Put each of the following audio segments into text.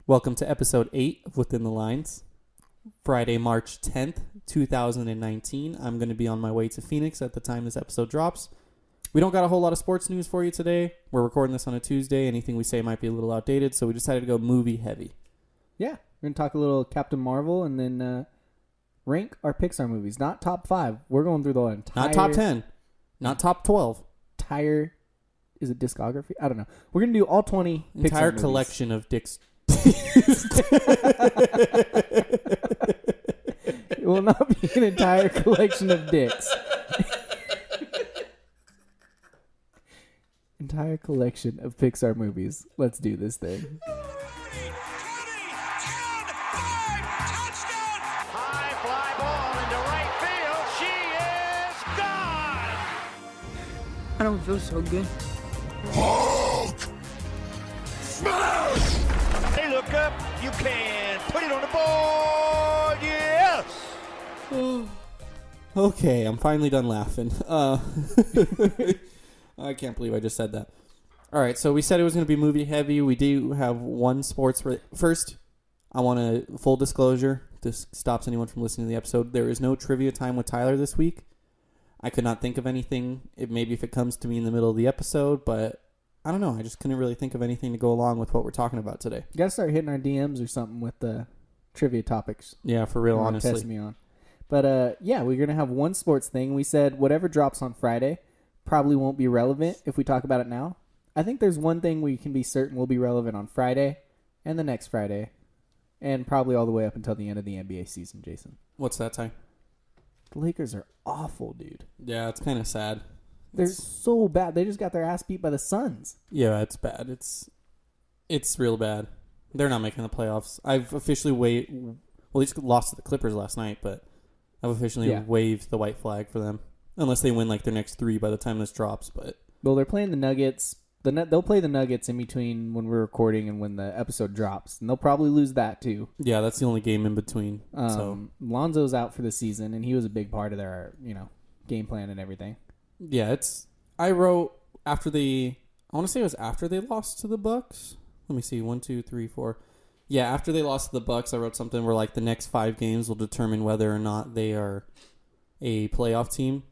Welcome to episode 8 of Within the Lines. Friday, March 10th, 2019. I'm going to be on my way to Phoenix at the time this episode drops. We don't got a whole lot of sports news for you today. We're recording this on a Tuesday. Anything we say might be a little outdated, so we decided to go movie heavy. Yeah, we're going to talk a little Captain Marvel and then rank our Pixar movies. Not top 5. We're going through the entire... Not top 10. Not top 12. Entire... Is it discography? I don't know. We're going to do all 20 Pixar Entire movies. collection of Dick's... It will not be an entire collection of dicks. Entire collection of Pixar movies. Let's do this thing. High fly ball into right field. She is gone. I don't feel so good. Hulk! Smash! Hey, look up. You can put it on the board. Yes! Okay, I'm finally done laughing. I can't believe I just said that. All right, so we said it was going to be movie heavy. We do have one sports... First, I want to... Full disclosure. This stops anyone from listening to the episode. There is no trivia time with Tyler this week. I could not think of anything. Maybe if it comes to me in the middle of the episode, but I don't know. I just couldn't really think of anything to go along with what we're talking about today. You got to start hitting our DMs or something with the trivia topics. Yeah, for real, honestly. Test me on. But, yeah, we're going to have one sports thing. We said whatever drops on Friday probably won't be relevant if we talk about it now. I think there's one thing we can be certain will be relevant on Friday and the next Friday and probably all the way up until the end of the NBA season, Jason. What's that time? The Lakers are awful, dude. Yeah, it's kind of sad. They're so bad. They just got their ass beat by the Suns. Yeah, it's bad. It's real bad. They're not making the playoffs. I've officially Well, they just lost to the Clippers last night, but I've officially waved the white flag for them. Unless they win like their next 3 by the time this drops. But well, they're playing the Nuggets. They'll play the Nuggets in between when we're recording and when the episode drops. And they'll probably lose that too. Yeah, that's the only game in between. So Lonzo's out for the season, and he was a big part of their game plan and everything. Yeah, I wrote after I want to say it was after they lost to the Bucks. Let me see, 1, 2, 3, 4. Yeah, after they lost to the Bucks, I wrote something where like the next 5 games will determine whether or not they are a playoff team.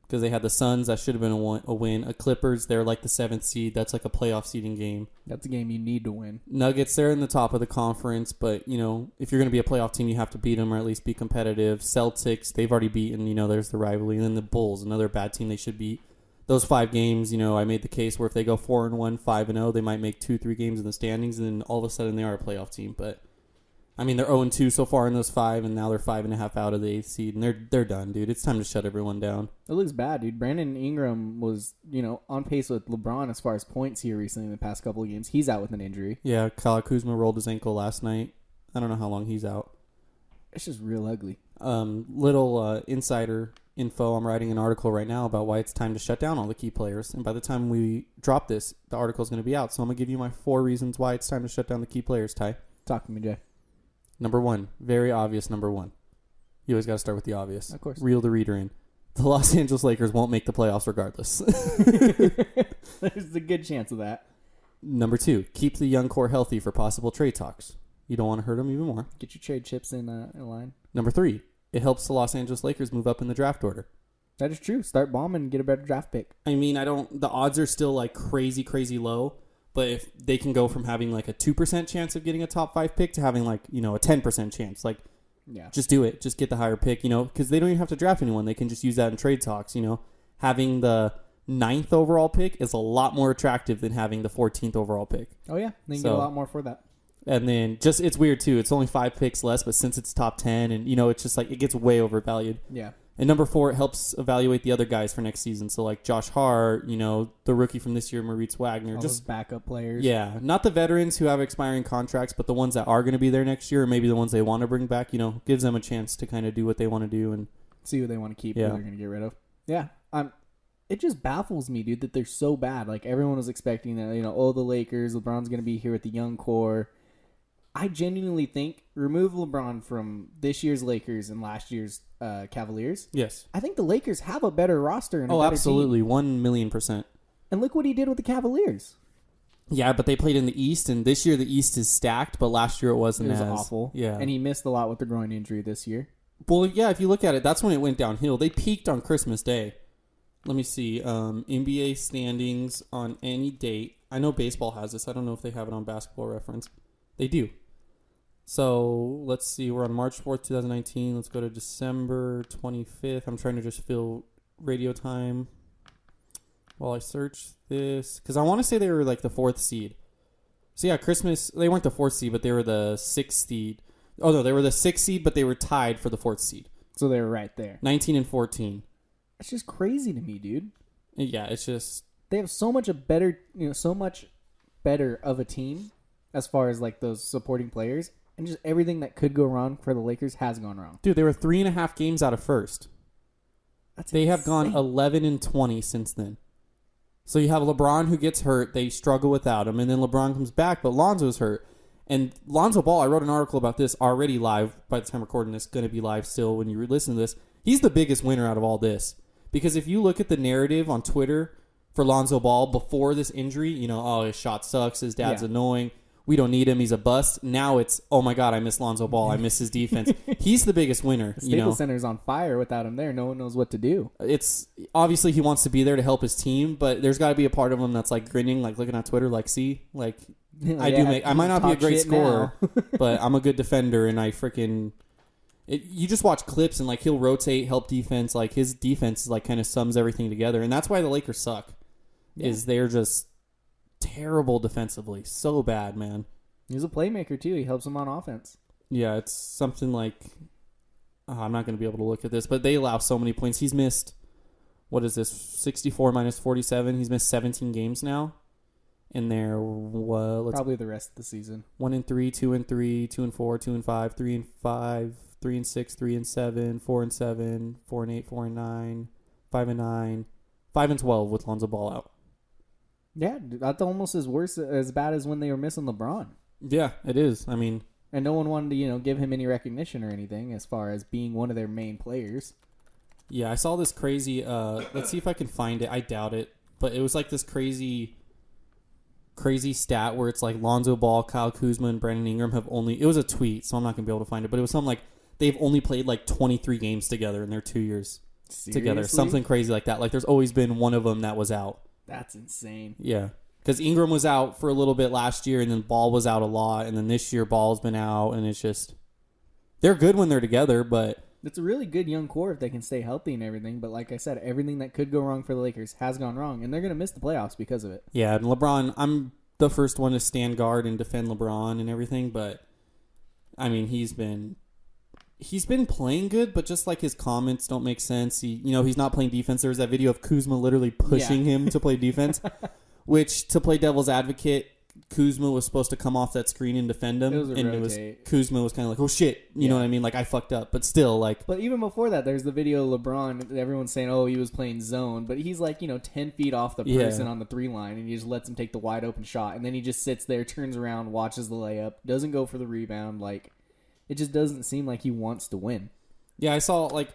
Because they had the Suns, that should have been a win. A Clippers, they're like the 7th seed. That's like a playoff seeding game. That's a game you need to win. Nuggets, they're in the top of the conference. But, if you're going to be a playoff team, you have to beat them or at least be competitive. Celtics, they've already beaten. There's the rivalry. And then the Bulls, another bad team they should beat. Those 5 games, I made the case where if they go 4-1, 5-0, they might make 2-3 games in the standings. And then all of a sudden they are a playoff team. But they're 0-2 so far in those 5, and now they're 5.5 out of the 8th seed, and they're done, dude. It's time to shut everyone down. It looks bad, dude. Brandon Ingram was, on pace with LeBron as far as points here recently in the past couple of games. He's out with an injury. Yeah, Kyle Kuzma rolled his ankle last night. I don't know how long he's out. It's just real ugly. Little insider info. I'm writing an article right now about why it's time to shut down all the key players, and by the time we drop this, the article is going to be out. So I'm going to give you my 4 reasons why it's time to shut down the key players, Ty. Talk to me, Jay. Number 1, very obvious number 1. You always got to start with the obvious. Of course. Reel the reader in. The Los Angeles Lakers won't make the playoffs regardless. There's a good chance of that. Number 2, keep the young core healthy for possible trade talks. You don't want to hurt them even more. Get your trade chips in line. Number 3, it helps the Los Angeles Lakers move up in the draft order. That is true. Start bombing and get a better draft pick. I mean, the odds are still like crazy, crazy low. But if they can go from having like a 2% chance of getting a top 5 pick to having like, a 10% chance, just do it. Just get the higher pick, because they don't even have to draft anyone. They can just use that in trade talks, Having the 9th overall pick is a lot more attractive than having the 14th overall pick. Oh, yeah. They can get a lot more for that. And then it's weird too. It's only 5 picks less, but since it's top 10 and, it's just like it gets way overvalued. Yeah. And number 4, it helps evaluate the other guys for next season. So, like Josh Hart, the rookie from this year, Moritz Wagner. All just those backup players. Yeah. Not the veterans who have expiring contracts, but the ones that are going to be there next year, or maybe the ones they want to bring back, gives them a chance to kind of do what they want to do. And see who they want to keep, who they're going to get rid of. Yeah. It just baffles me, dude, that they're so bad. Like, everyone was expecting that, the Lakers, LeBron's going to be here with the young core. I genuinely think remove LeBron from this year's Lakers and last year's Cavaliers. Yes. I think the Lakers have a better roster and a better absolutely. team. 1,000,000%. And look what he did with the Cavaliers. Yeah, but they played in the East, and this year the East is stacked, but last year it wasn't It was as awful. Yeah. And he missed a lot with the groin injury this year. Well, yeah, if you look at it, that's when it went downhill. They peaked on Christmas Day. Let me see. NBA standings on any date. I know baseball has this. I don't know if they have it on Basketball Reference. They do. So, let's see. We're on March 4th, 2019. Let's go to December 25th. I'm trying to just fill radio time while I search this. Because I want to say they were like the 4th seed. So, yeah, Christmas, they weren't the 4th seed, but they were the 6th seed. Oh, no, they were the 6th seed, but they were tied for the 4th seed. So they were right there. 19 and 14. It's just crazy to me, dude. Yeah, it's just... They have so much better of a team as far as like those supporting players, and just everything that could go wrong for the Lakers has gone wrong. Dude, they were 3.5 games out of first. They have gone 11 and 20 since then. So you have LeBron who gets hurt. They struggle without him, and then LeBron comes back, but Lonzo's hurt. And Lonzo Ball, I wrote an article about this already live. By the time recording this, going to be live still when you listen to this. He's the biggest winner out of all this. Because if you look at the narrative on Twitter for Lonzo Ball before this injury, oh, his shot sucks, his dad's annoying, we don't need him, he's a bust. Now it's, oh my God, I miss Lonzo Ball, I miss his defense. He's the biggest winner. The Staples Center's on fire without him there. No one knows what to do. It's obviously he wants to be there to help his team, but there's got to be a part of him that's like grinning, like looking at Twitter, like, see, like I might not be a great scorer, but I'm a good defender, and I freaking. You just watch clips and like he'll rotate, help defense. Like his defense is like kind of sums everything together, and that's why the Lakers suck. Yeah. Is they're just terrible defensively, so bad, man. He's a playmaker too. He helps them on offense. Yeah, it's something like I'm not going to be able to look at this, but they allow so many points. He's missed, what is this? 64 minus 47. He's missed 17 games now. And they're probably the rest of the season. 1-3, 2-3, 2-4, 2-5, 3-5, 3-6, 3-7, 4-7, 4-8, 4-9, 5-9, 5-12 with Lonzo Ball out. Yeah, that's almost as bad as when they were missing LeBron. Yeah, it is. I mean, and no one wanted to give him any recognition or anything as far as being one of their main players. Yeah, I saw this crazy. Let's see if I can find it. I doubt it, but it was like this crazy stat where it's like Lonzo Ball, Kyle Kuzma, and Brandon Ingram have only... It was a tweet, so I'm not going to be able to find it, but it was something like they've only played like 23 games together in their 2 years together. Something crazy like that. Like there's always been one of them that was out. That's insane. Yeah. Because Ingram was out for a little bit last year, and then Ball was out a lot, and then this year Ball's been out, and it's just... They're good when they're together, but... It's a really good young core if they can stay healthy and everything, but like I said, everything that could go wrong for the Lakers has gone wrong, and they're going to miss the playoffs because of it. Yeah, and LeBron, I'm the first one to stand guard and defend LeBron and everything, but I mean, he's been playing good, but just like his comments don't make sense. He's not playing defense. There was that video of Kuzma literally pushing him to play defense, which, to play devil's advocate, Kuzma was supposed to come off that screen and defend him, Kuzma was kind of like, oh shit, you know what I mean? Like, I fucked up, but still, like... But even before that, there's the video of LeBron, everyone's saying, oh, he was playing zone, but he's like, 10 feet off the person on the 3 line, and he just lets him take the wide open shot, and then he just sits there, turns around, watches the layup, doesn't go for the rebound, like, it just doesn't seem like he wants to win. Yeah, I saw, like,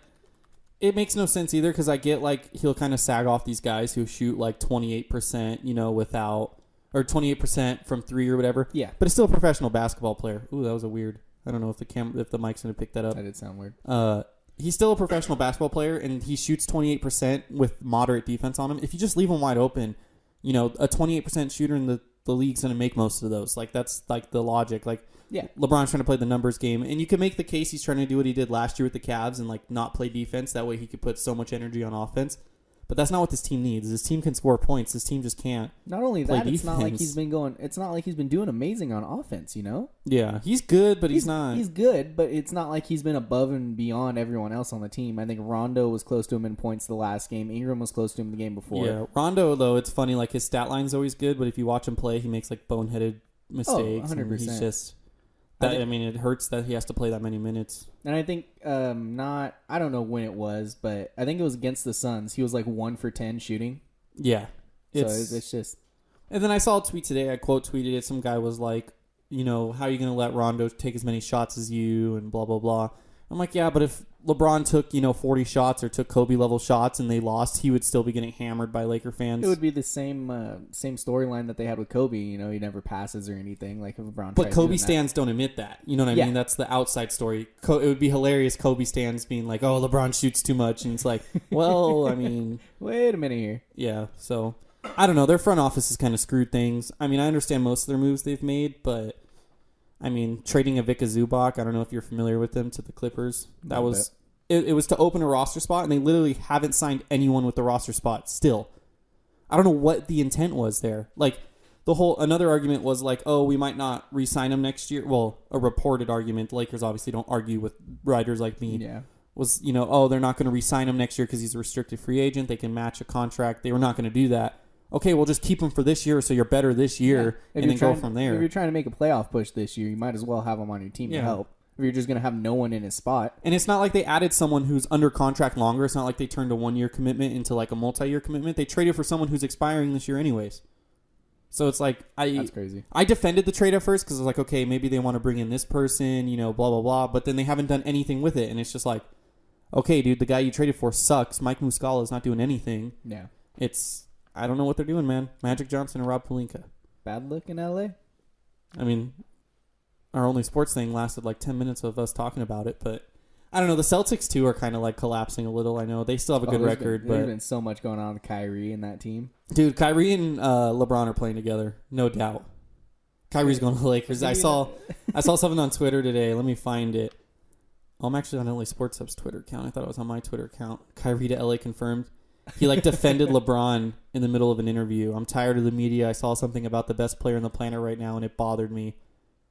it makes no sense either, because I get, like, he'll kind of sag off these guys who shoot, like, 28%, without... Or 28% from 3 or whatever. Yeah. But it's still a professional basketball player. Ooh, that was a weird... I don't know if the mic's going to pick that up. That did sound weird. He's still a professional basketball player, and he shoots 28% with moderate defense on him. If you just leave him wide open, a 28% shooter in the league's going to make most of those. Like, that's, like, the logic. Like, yeah, LeBron's trying to play the numbers game. And you can make the case he's trying to do what he did last year with the Cavs and, like, not play defense. That way he could put so much energy on offense. But that's not what this team needs. This team can score points. This team just can't. Not only play that, defense. It's not like he's been doing amazing on offense, Yeah, he's good, but he's not. He's good, but it's not like he's been above and beyond everyone else on the team. I think Rondo was close to him in points the last game. Ingram was close to him the game before. Yeah, Rondo, though, it's funny. Like, his stat line's always good, but if you watch him play, he makes, like, boneheaded mistakes. 100%. And he's just... it hurts that he has to play that many minutes. And I think I don't know when it was, but I think it was against the Suns. He was like 1 for 10 shooting. Yeah. It's just... And then I saw a tweet today. I quote tweeted it. Some guy was like, how are you going to let Rondo take as many shots as you and blah, blah, blah. I'm like, yeah, but if LeBron took, 40 shots or took Kobe level shots and they lost, he would still be getting hammered by Laker fans. It would be the same storyline that they had with Kobe. He never passes or anything. Like if LeBron. But Kobe stans don't admit that. You know what I mean? That's the outside story. It would be hilarious. Kobe stans being like, "Oh, LeBron shoots too much," and it's like, well, I mean, wait a minute here. Yeah. So I don't know. Their front office has kind of screwed things. I mean, I understand most of their moves they've made, but. I mean, trading a Vika Zubac, I don't know if you're familiar with them, to the Clippers. That was it was to open a roster spot, and they literally haven't signed anyone with the roster spot still. I don't know what the intent was there. Like, another argument was like, oh, we might not re-sign him next year. Well, a reported argument. The Lakers obviously don't argue with writers like me. Yeah. Was, oh, they're not going to re-sign him next year because he's a restricted free agent. They can match a contract. They were not going to do that. Okay, well, just keep him for this year so you're better this year and then go from there. If you're trying to make a playoff push this year, you might as well have him on your team to help. If you're just going to have no one in his spot. And it's not like they added someone who's under contract longer. It's not like they turned a one-year commitment into like a multi-year commitment. They traded for someone who's expiring this year anyways. So it's like, that's crazy. I defended the trade at first because I was like, okay, maybe they want to bring in this person, blah, blah, blah. But then they haven't done anything with it. And it's just like, okay, dude, the guy you traded for sucks. Mike Muscala is not doing anything. Yeah. I don't know what they're doing, man. Magic Johnson and Rob Pelinka. Bad look in LA? I mean, our only sports thing lasted like 10 minutes of us talking about it, but I don't know. The Celtics, too, are kind of like collapsing a little. I know they still have a good record, but there's been so much going on with Kyrie and that team. Dude, Kyrie and LeBron are playing together, no doubt. Kyrie's going to the Lakers. I saw something on Twitter today. Let me find it. I'm actually on LA Sports Hub's Twitter account. I thought it was on my Twitter account. Kyrie to LA confirmed. He defended LeBron in the middle of an interview. I'm tired of the media. I saw something about the best player on the planet right now, and it bothered me.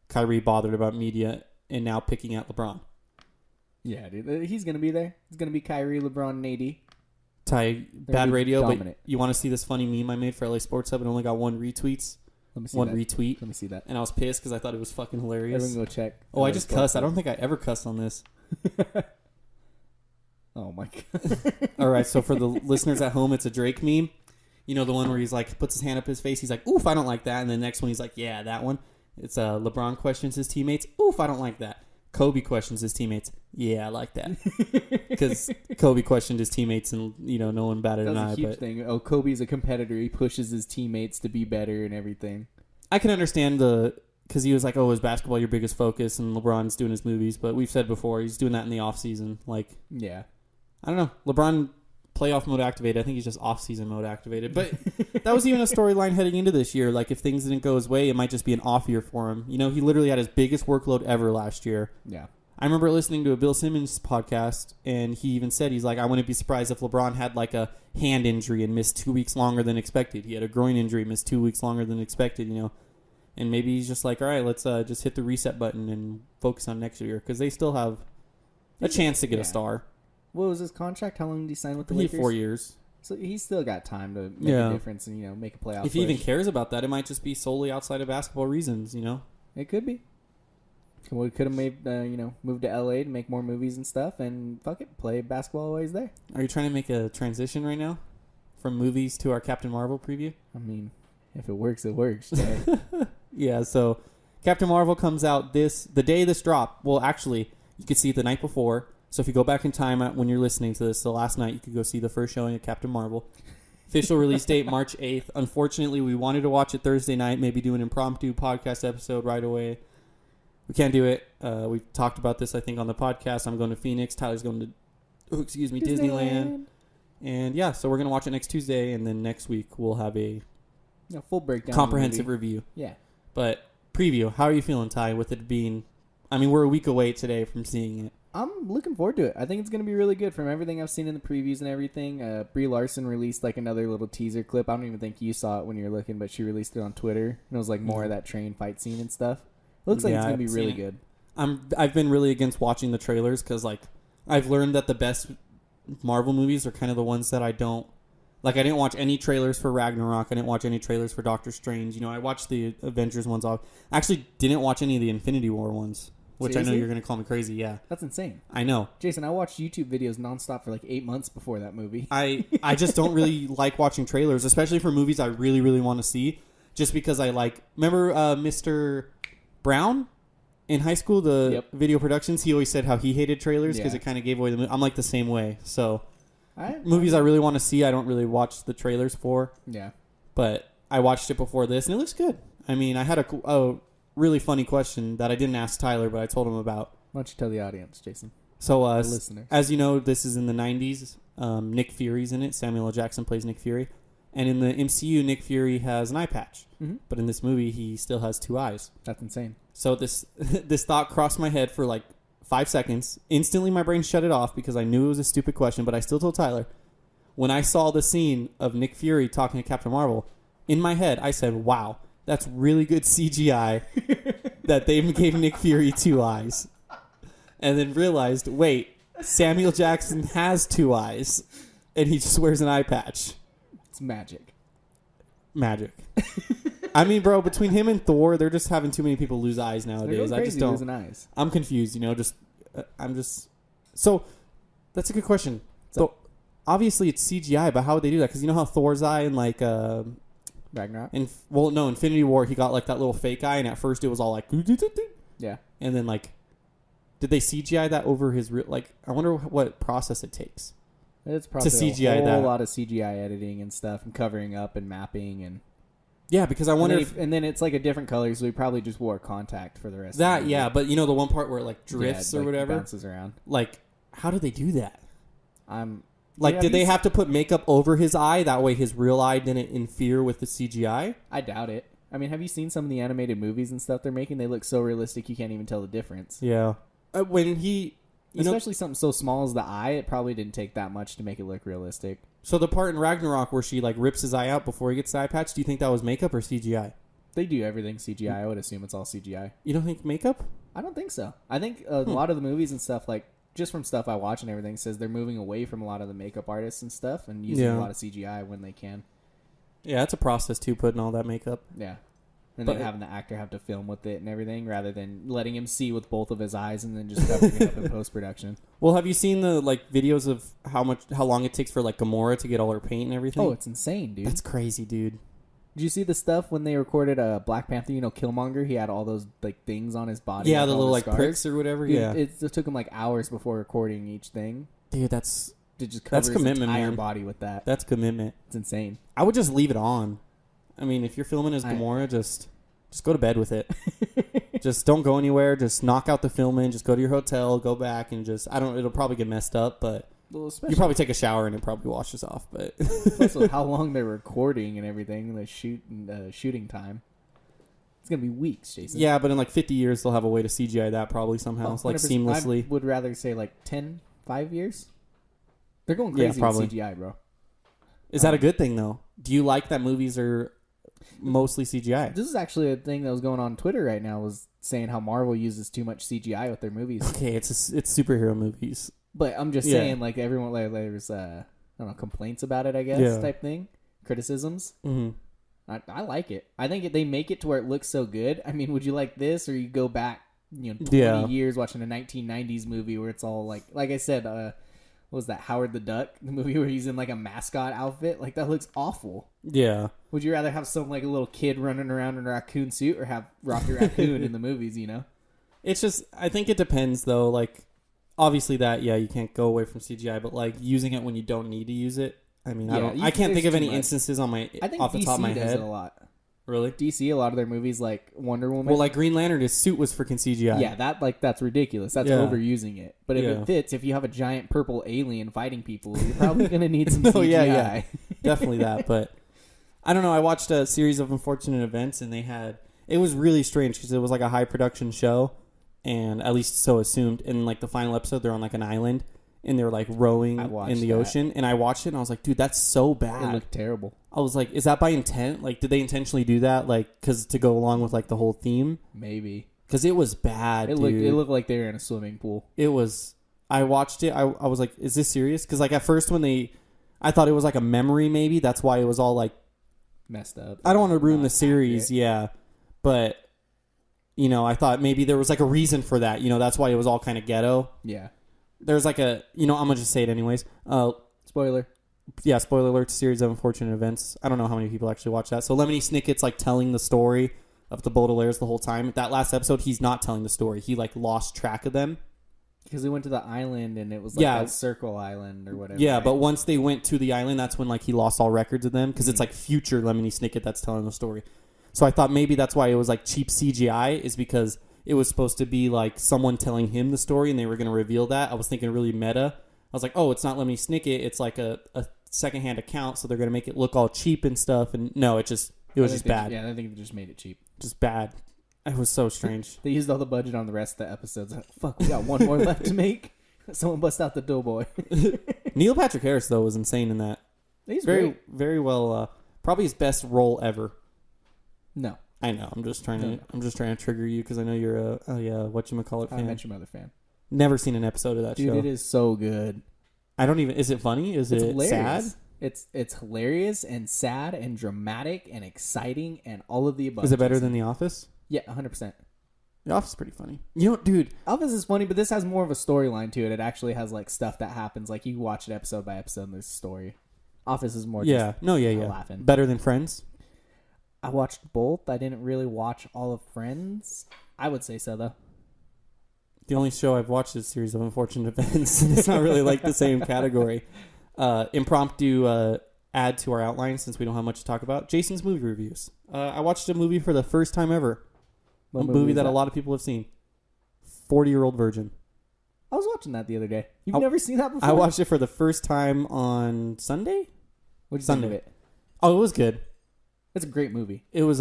Kyrie bothered about media and now picking at LeBron. Yeah, dude. He's going to be there. It's going to be Kyrie, LeBron, and AD. Ty, bad radio, dominant. But you want to see this funny meme I made for LA Sports Hub and only got one retweet? Let me see retweet. Let me see that. And I was pissed because I thought it was fucking hilarious. Everyone go check. Oh, I just cussed. I don't think I ever cussed on this. Oh my god. All right, so for the listeners at home, it's a Drake meme. The one where he's like, puts his hand up his face. He's like, oof, I don't like that. And the next one, he's like, yeah, that one. It's LeBron questions his teammates. Oof, I don't like that. Kobe questions his teammates. Yeah, I like that. Because Kobe questioned his teammates and, no one batted an eye. That's a huge thing. Oh, Kobe's a competitor. He pushes his teammates to be better and everything. I can understand because he was like, oh, is basketball your biggest focus? And LeBron's doing his movies. But we've said before, he's doing that in the offseason. Yeah. I don't know. LeBron playoff mode activated. I think he's just off-season mode activated. But that was even a storyline heading into this year. Like, if things didn't go his way, it might just be an off year for him. He literally had his biggest workload ever last year. Yeah. I remember listening to a Bill Simmons podcast, and he even said, he's like, I wouldn't be surprised if LeBron had like a hand injury and missed 2 weeks longer than expected. He had a groin injury, missed 2 weeks longer than expected, And maybe he's just like, all right, let's just hit the reset button and focus on next year. Because they still have a chance to get a star. What was his contract? How long did he sign with the He Lakers? had 4 years. So he's still got time to make a difference and, make a playoff If he even cares about that, it might just be solely outside of basketball reasons, It could be. We could have made, moved to LA to make more movies and stuff and fuck it, play basketball while he's there. Are you trying to make a transition right now from movies to our Captain Marvel preview? I mean, if it works, it works. Yeah, so Captain Marvel comes out the day this dropped. Well, actually, you could see it the night before. So if you go back in time when you're listening to this, the last night, you could go see the first showing of Captain Marvel. Official release date, March 8th. Unfortunately, we wanted to watch it Thursday night, maybe do an impromptu podcast episode right away. We can't do it. We talked about this, I think, on the podcast. I'm going to Phoenix. Tyler's going to, Disneyland. And yeah, so we're going to watch it next Tuesday, and then next week we'll have a full breakdown. Comprehensive review. Yeah. But preview, how are you feeling, Ty, with it being, we're a week away today from seeing it. I'm looking forward to it. I think it's going to be really good from everything I've seen in the previews and everything. Brie Larson released another little teaser clip. I don't even think you saw it when you were looking, but she released it on Twitter. And it was more of that train fight scene and stuff. It looks like it's going to be really good. I've been really against watching the trailers because I've learned that the best Marvel movies are kind of the ones that I don't... I didn't watch any trailers for Ragnarok. I didn't watch any trailers for Doctor Strange. I watched the Avengers ones off. I actually didn't watch any of the Infinity War ones. Which seriously? I know you're going to call me crazy, yeah. That's insane. I know. Jason, I watched YouTube videos nonstop for 8 months before that movie. I just don't really like watching trailers, especially for movies I really, really want to see. Just because I remember Mr. Brown? in high school, the video productions, he always said how he hated trailers because it kind of gave away the movie. I'm like the same way. So movies I really want to see, I don't really watch the trailers for. Yeah. But I watched it before this, and it looks good. I mean, I had a really funny question that I didn't ask Tyler, but I told him about. Why don't you tell the audience, Jason? So, listeners. As you know, this is in the 90s. Nick Fury's in it. Samuel L. Jackson plays Nick Fury. And in the MCU, Nick Fury has an eye patch. Mm-hmm. But in this movie, he still has 2 eyes. That's insane. So this thought crossed my head for like 5 seconds. Instantly, my brain shut it off because I knew it was a stupid question, but I still told Tyler. When I saw the scene of Nick Fury talking to Captain Marvel, in my head, I said, wow, that's really good CGI that they gave Nick Fury 2 eyes. And then realized, wait, Samuel Jackson has 2 eyes, and he just wears an eye patch. It's magic. I mean, bro, between him and Thor, they're just having too many people lose eyes nowadays. I just don't. Losing eyes. I'm confused. So that's a good question. So obviously it's CGI, but how would they do that? Because you know how Thor's eye in like Ragnarok. Infinity War, he got like that little fake eye, and at first it was all like yeah, and then like, did they CGI that over his real? Like, I wonder what process it takes. It's probably to CGI a whole lot of CGI editing and stuff, and covering up and mapping and. Yeah, because I wonder and then it's like a different color, so he probably just wore contact for the rest. That of the yeah, but you know the one part where it like drifts or whatever, bounces around. Like, how did they do that? Like, did they have to put makeup over his eye that way his real eye didn't interfere with the CGI? I doubt it. I mean, have you seen some of the animated movies and stuff they're making? They look so realistic you can't even tell the difference. Yeah, when he, especially something so small as the eye, it probably didn't take that much to make it look realistic. So the part in Ragnarok where she like rips his eye out before he gets the eye patch, do you think that was makeup or CGI? They do everything CGI. I would assume it's all CGI. You don't think makeup? I don't think so. I think a lot of the movies and stuff, like just from stuff I watch and everything, says they're moving away from a lot of the makeup artists and stuff and using a lot of CGI when they can. Yeah, it's a process too, putting all that makeup. Yeah. And then having the actor have to film with it and everything rather than letting him see with both of his eyes and then just covering it up in post-production. Well, have you seen the like videos of how long it takes for like Gamora to get all her paint and everything? Oh, it's insane, dude. That's crazy, dude. Did you see the stuff when they recorded Black Panther? You know, Killmonger, he had all those like things on his body. Yeah, the little like pricks or whatever. Dude, yeah, it took him like hours before recording each thing. Dude, that's to just cover his commitment, entire man. body with that. That's commitment. It's insane. I would just leave it on. I mean, if you're filming as Gamora, just go to bed with it. Just don't go anywhere. Just knock out the filming. Just go to your hotel. Go back and just it'll probably get messed up, but you probably take a shower and it probably washes off. But also, how long they're recording and everything, the shooting time. It's gonna be weeks, Jason. Yeah, but in like 50 years, they'll have a way to CGI that probably somehow, like seamlessly. I would rather say like 5 years. They're going crazy with CGI, bro. Is that a good thing though? Do you like that movies are mostly CGI? This is actually a thing that was going on Twitter right now, was saying how Marvel uses too much CGI with their movies. Okay, it's superhero movies. But I'm just saying, like, everyone, like, there's, I don't know, complaints about it, I guess, type thing. Criticisms. Mm-hmm. I like it. I think they make it to where it looks so good. I mean, would you like this, or you go back, 20 years watching a 1990s movie where it's all, like I said, what was that, Howard the Duck? The movie where he's in, like, a mascot outfit? Like, that looks awful. Yeah. Would you rather have some, like, a little kid running around in a raccoon suit or have Rocky Raccoon in the movies, It's just, I think it depends, though, like, obviously that, you can't go away from CGI, but like using it when you don't need to use it. I mean, I can't think of any instances off the top of my head. Does it a lot. Really? DC, a lot of their movies, like Wonder Woman. Well, like Green Lantern, his suit was freaking CGI. Yeah, that's ridiculous. That's overusing it. But if it fits, if you have a giant purple alien fighting people, you're probably going to need some CGI. Yeah. Definitely that. But I don't know. I watched a series of Unfortunate Events, and it was really strange because it was like a high production show. And at least so assumed. In like the final episode, they're on like an island and they're like rowing in the ocean. And I watched it and I was like, dude, that's so bad. It looked terrible. I was like, is that by intent? Like, did they intentionally do that? Like, because to go along with like the whole theme? Maybe. Because it was bad. It looked like they were in a swimming pool. It was. I watched it. I was like, is this serious? Because like at first I thought it was like a memory maybe. That's why it was all like messed up. I don't want to ruin the series. Yeah. But. I thought maybe there was like a reason for that. That's why it was all kind of ghetto. Yeah. There's like I'm going to just say it anyways. Spoiler. Yeah, spoiler alert, series of Unfortunate Events. I don't know how many people actually watch that. So Lemony Snicket's like telling the story of the Baudelaires the whole time. That last episode, he's not telling the story. He like lost track of them. Because they went to the island and it was like that circle island or whatever. Yeah, right? but once they went to the island, that's when like he lost all records of them because it's like future Lemony Snicket that's telling the story. So I thought maybe that's why it was like cheap CGI, is because it was supposed to be like someone telling him the story and they were going to reveal that. I was thinking really meta. I was like, oh, it's not Lemony Snicket. It's like a secondhand account, so they're going to make it look all cheap and stuff. And no, it was just bad. Yeah, I think they just made it cheap. Just bad. It was so strange. They used all the budget on the rest of the episodes. Like, fuck, we got one more left to make. Someone bust out the doughboy. Neil Patrick Harris, though, was insane in that. He's very, great. very well. Probably his best role ever. No. I know. I'm just trying to trigger you because I know you're a whatchamacallit fan. I mentioned Mother fan. Never seen an episode of that show. Dude, it is so good. I don't even. Is it funny? Is it hilarious. sad? It's hilarious and sad and dramatic and exciting and all of the above. Is it better than The Office? Yeah, 100%. The Office is pretty funny. You know, dude. Office is funny, but this has more of a storyline to it. It actually has like stuff that happens. Like you watch it episode by episode and there's a story. Office is more just laughing. Better than Friends? I watched both. I didn't really watch all of Friends. I would say so, though. The only show I've watched is a series of unfortunate events. It's not really like the same category. Impromptu add to our outline since we don't have much to talk about. Jason's movie reviews. I watched a movie for the first time ever. What a movie that that a lot of people have seen. 40-Year-Old Virgin. I was watching that the other day. You've never seen that before? I watched it for the first time on Sunday. What'd you Sunday. think of it? Oh, it was good. It's a great movie. It was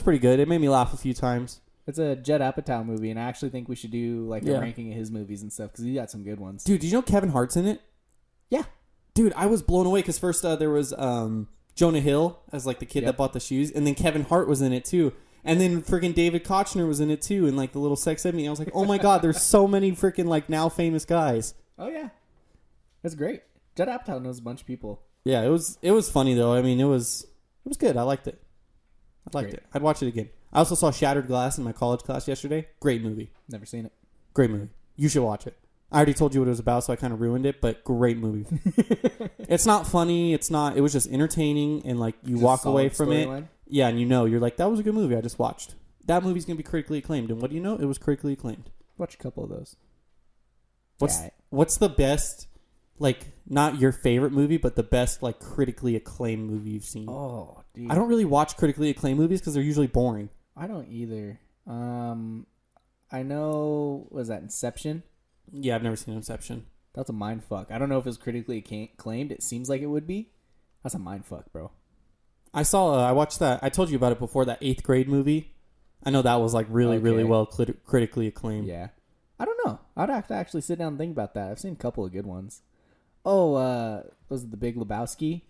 pretty good. It made me laugh a few times. It's a Judd Apatow movie, and I actually think we should do like a ranking of his movies and stuff because he got some good ones. Dude, did you know Kevin Hart's in it? Yeah. Dude, I was blown away because first there was Jonah Hill as like the kid that bought the shoes, and then Kevin Hart was in it too. And then freaking David Kochner was in it too, and like the little sex ed me. I was like, oh my god, there's so many freaking like now famous guys. Oh yeah, that's great. Judd Apatow knows a bunch of people. Yeah, it was funny though. I mean, it was good. I liked it. I'd watch it again. I also saw Shattered Glass in my college class yesterday. Great movie. Never seen it. Great movie. You should watch it. I already told you what it was about, so I kind of ruined it, but great movie. It's not funny. It was just entertaining, and like you walk away from it. Yeah, and you're like, that was a good movie I just watched. That movie's going to be critically acclaimed, and what do you know? It was critically acclaimed. Watch a couple of those. What's the best, like, not your favorite movie, but the best, like, critically acclaimed movie you've seen? Oh, dude. I don't really watch critically acclaimed movies because they're usually boring. I don't either. I know, was that Inception? Yeah, I've never seen Inception. That's a mind fuck. I don't know if it's critically acclaimed. It seems like it would be. That's a mind fuck, bro. I watched that. I told you about it before, that 8th grade movie. I know that was like really well critically acclaimed. Yeah. I don't know. I'd have to actually sit down and think about that. I've seen a couple of good ones. Oh, was it The Big Lebowski?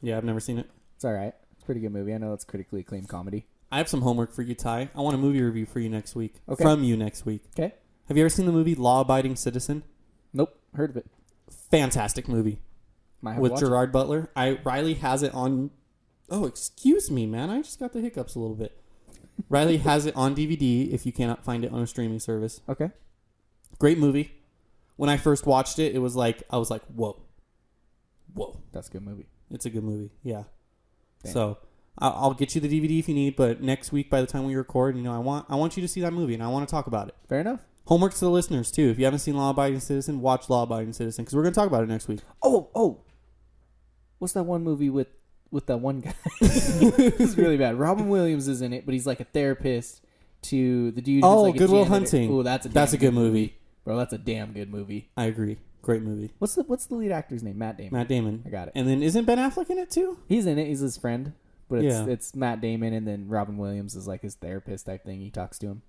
Yeah, I've never seen it. It's all right. It's a pretty good movie. I know it's critically acclaimed comedy. I have some homework for you, Ty. I want a movie review for you next week. Okay. From you next week. Okay. Have you ever seen the movie Law Abiding Citizen? Nope. Heard of it. Fantastic movie. With Gerard Butler. Riley has it on... Oh, excuse me, man. I just got the hiccups a little bit. Riley has it on DVD if you cannot find it on a streaming service. Okay. Great movie. When I first watched it, I was like, whoa. That's a good movie. It's a good movie, yeah. Damn. So I'll get you the DVD if you need, but next week by the time we record, I want you to see that movie and I want to talk about it. Fair enough. Homework to the listeners too. If you haven't seen Law Abiding Citizen, watch Law Abiding Citizen because we're going to talk about it next week. Oh. What's that one movie with that one guy? It's really bad. Robin Williams is in it, but he's like a therapist to the dude. Oh, who's like Good Will janitor. Hunting. Oh, that's a good movie. Bro, that's a damn good movie. I agree. Great movie. What's the lead actor's name? Matt Damon. I got it. And then isn't Ben Affleck in it too? He's in it. He's his friend. But it's Yeah. Matt Damon, and then Robin Williams is like his therapist type thing. He talks to him.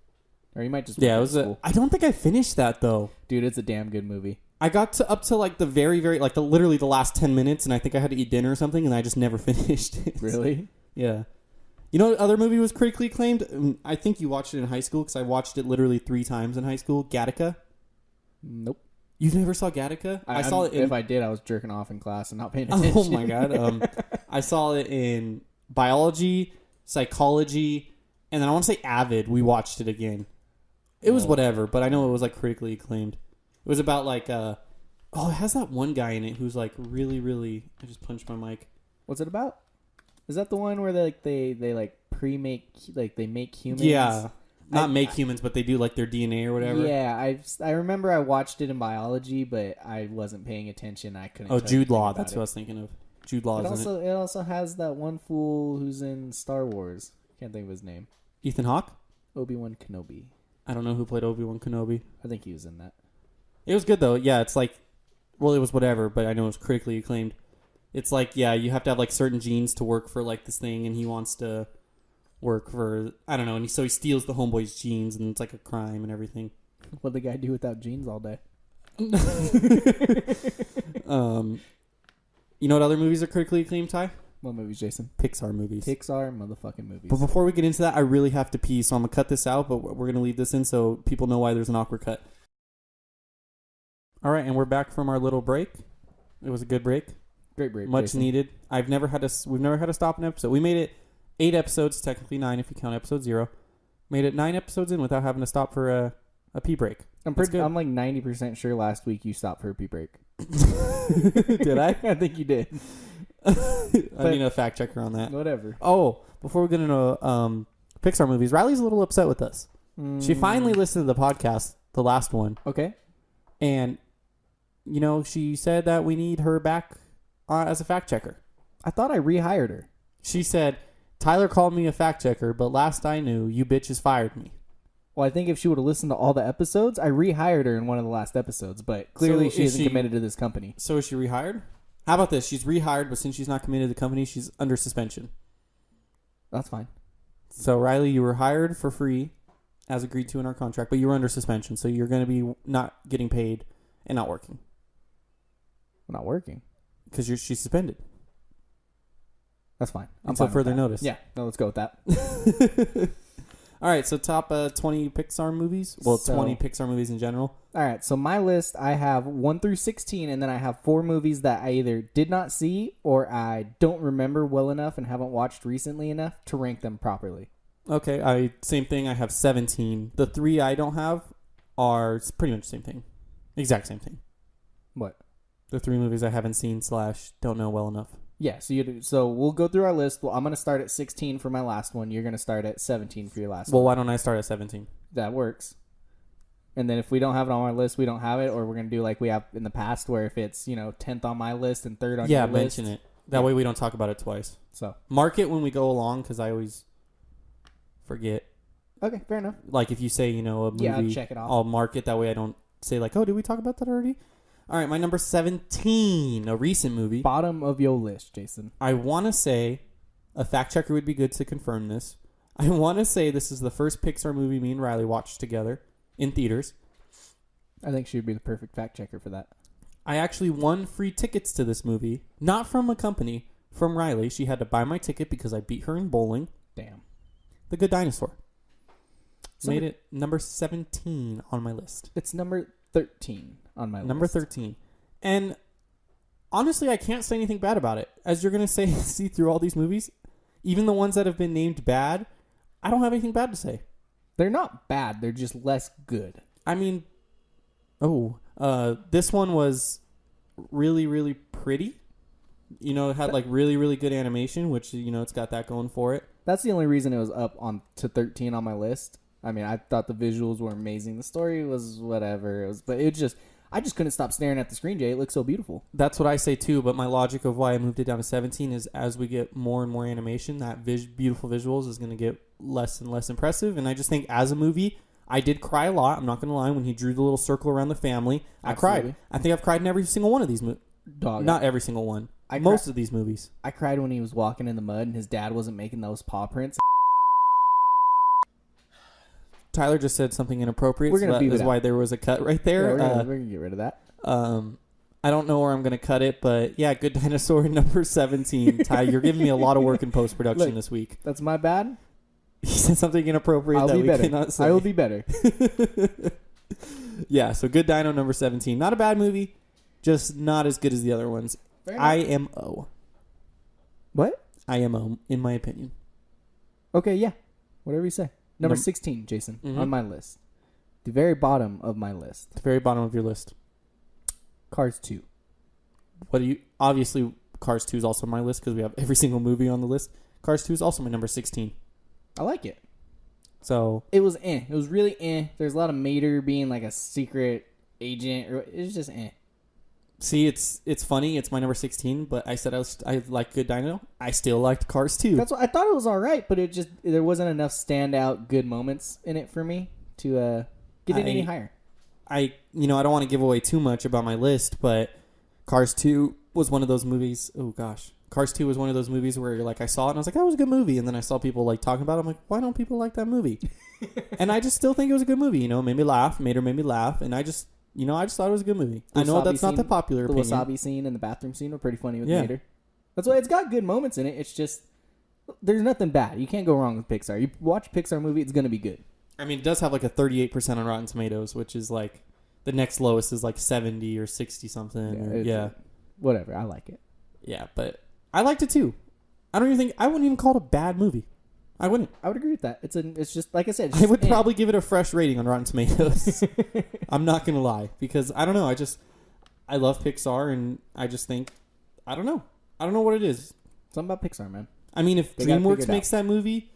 Or he might just... Yeah, I don't think I finished that though. Dude, it's a damn good movie. I got up to like the very, very, like literally the last 10 minutes, and I think I had to eat dinner or something, and I just never finished it. Really? Yeah. You know what other movie was critically acclaimed? I think you watched it in high school, because I watched it literally 3 times in high school. Gattaca? Nope. You never saw Gattaca? I saw it in... If I did, I was jerking off in class and not paying attention. Oh my god. I saw it in biology, psychology, and then I want to say Avid. We watched it again. It was whatever, but I know it was like critically acclaimed. It was about like it has that one guy in it who's like really, really... I just punched my mic. What's it about? Is that the one where they like pre-make, like they make humans? Yeah. Not make humans, but they do like their DNA or whatever. Yeah, I remember I watched it in biology, but I wasn't paying attention. I couldn't. Oh, Jude Law. That's what I was thinking of. Jude Law is in it. It also has that one fool who's in Star Wars. Can't think of his name. Ethan Hawke? Obi-Wan Kenobi. I don't know who played Obi-Wan Kenobi. I think he was in that. It was good, though. Yeah, it's like... Well, it was whatever, but I know it was critically acclaimed. It's like, yeah, you have to have like certain genes to work for like this thing, and he wants to work for... I don't know, and so he steals the homeboy's genes, and it's like a crime and everything. What'd the guy do without genes all day? You know what other movies are critically acclaimed, Ty? What movies, Jason? Pixar movies. Pixar motherfucking movies. But before we get into that, I really have to pee, so I'm going to cut this out, but we're going to leave this in so people know why there's an awkward cut. All right, and we're back from our little break. It was a good break. Great break. Much Jason. needed. We've never had to stop an episode. We made it 8 episodes, technically 9 if you count episode 0. Made it 9 episodes in without having to stop for a pee break. I'm like 90% sure last week you stopped for a pee break. Did I? I think you did. I need a fact checker on that. Whatever. Oh, before we get into Pixar movies, Riley's a little upset with us. She finally listened to the podcast, the last one. Okay. And, you know, she said that we need her back as a fact checker. I thought I rehired her. She said, Tyler called me a fact checker, but last I knew, you bitches fired me. Well, I think if she would have listened to all the episodes, I rehired her in one of the last episodes, but clearly she isn't committed to this company. So is she rehired? How about this? She's rehired, but since she's not committed to the company, she's under suspension. That's fine. So, Riley, you were hired for free, as agreed to in our contract, but you were under suspension, so you're going to be not getting paid and not working. I'm not working. Because she's suspended. That's fine. Until further notice. Yeah, no, let's go with that. All right, so top 20 Pixar movies. Well, 20 Pixar movies in general. All right, so my list, I have 1 through 16, and then I have 4 movies that I either did not see or I don't remember well enough and haven't watched recently enough to rank them properly. Okay, same thing. I have 17. The 3 I don't have are pretty much the same thing. Exact same thing. What? The 3 movies I haven't seen / don't know well enough. Yeah, so we'll go through our list. Well, I'm going to start at 16 for my last one. You're going to start at 17 for your last one. Well, why don't I start at 17? That works. And then if we don't have it on our list, we don't have it, or we're going to do like we have in the past where if it's, 10th on my list and 3rd on your list. Yeah, mention it. That way we don't talk about it twice. So mark it when we go along because I always forget. Okay, fair enough. Like if you say, a movie, I'll check it off. I'll mark it. That way I don't say like, oh, did we talk about that already? All right, my number 17, a recent movie. Bottom of your list, Jason. I want to say, a fact checker would be good to confirm this. I want to say this is the first Pixar movie me and Riley watched together in theaters. I think she would be the perfect fact checker for that. I actually won free tickets to this movie, not from a company, from Riley. She had to buy my ticket because I beat her in bowling. Damn. The Good Dinosaur. Made it number 17 on my list. It's number 13 on my list. Number 13. And honestly, I can't say anything bad about it. As you're going to see through all these movies, even the ones that have been named bad, I don't have anything bad to say. They're not bad. They're just less good. I mean, this one was really, really pretty. It had like really, really good animation, which, it's got that going for it. That's the only reason it was up on to 13 on my list. I mean, I thought the visuals were amazing. The story was whatever. I just couldn't stop staring at the screen, Jay. It looks so beautiful. That's what I say too, but my logic of why I moved it down to 17 is as we get more and more animation, that beautiful visuals is going to get less and less impressive. And I just think as a movie, I did cry a lot. I'm not going to lie. When he drew the little circle around the family, I cried. I think I've cried in every single one of these movies. Not every single one. Most of these movies. I cried when he was walking in the mud and his dad wasn't making those paw prints. Tyler just said something inappropriate. We're gonna that is why there was a cut right there. Yeah, we're gonna get rid of that. I don't know where I'm gonna cut it, but yeah, Good Dinosaur number 17. Ty, you're giving me a lot of work in post production this week. That's my bad. He said something inappropriate that we cannot say. I will be better. Yeah, so Good Dino number 17. Not a bad movie, just not as good as the other ones. IMO. What? IMO, in my opinion. Okay, yeah. Whatever you say. Number 16, Jason, on my list. The very bottom of my list. The very bottom of your list. Cars 2. What do you... Obviously, Cars 2 is also on my list because we have every single movie on the list. Cars 2 is also my number 16. I like it. So it was It was really There's a lot of Mater being like a secret agent. Or it was just See, it's funny. It's my number 16, but I said I like Good Dino. I still liked Cars 2. That's what I thought. It was all right, but there wasn't enough standout good moments in it for me to get it any higher. I don't want to give away too much about my list, but Cars 2 was one of those movies. Oh gosh, Cars 2 was one of those movies where you're like, I saw it and I was like, that was a good movie, and then I saw people like talking about it. I'm like, why don't people like that movie? And I just still think it was a good movie. Made me laugh. Mater made me laugh, and I just thought it was a good movie. I know that's not the popular opinion. The wasabi scene and the bathroom scene were pretty funny with Mater. That's why it's got good moments in it. It's just there's nothing bad. You can't go wrong with Pixar. You watch a Pixar movie, it's gonna be good. I mean, it does have like a 38% on Rotten Tomatoes, which is like the next lowest is like 70 or 60 something. Yeah. Whatever. I like it. Yeah, but I liked it too. I wouldn't even call it a bad movie. I wouldn't. I would agree with that. It's just like I said. I would probably give it a fresh rating on Rotten Tomatoes. I'm not gonna lie because I don't know. I love Pixar and I just think I don't know what it is. Something about Pixar, man. I mean, if DreamWorks makes that movie,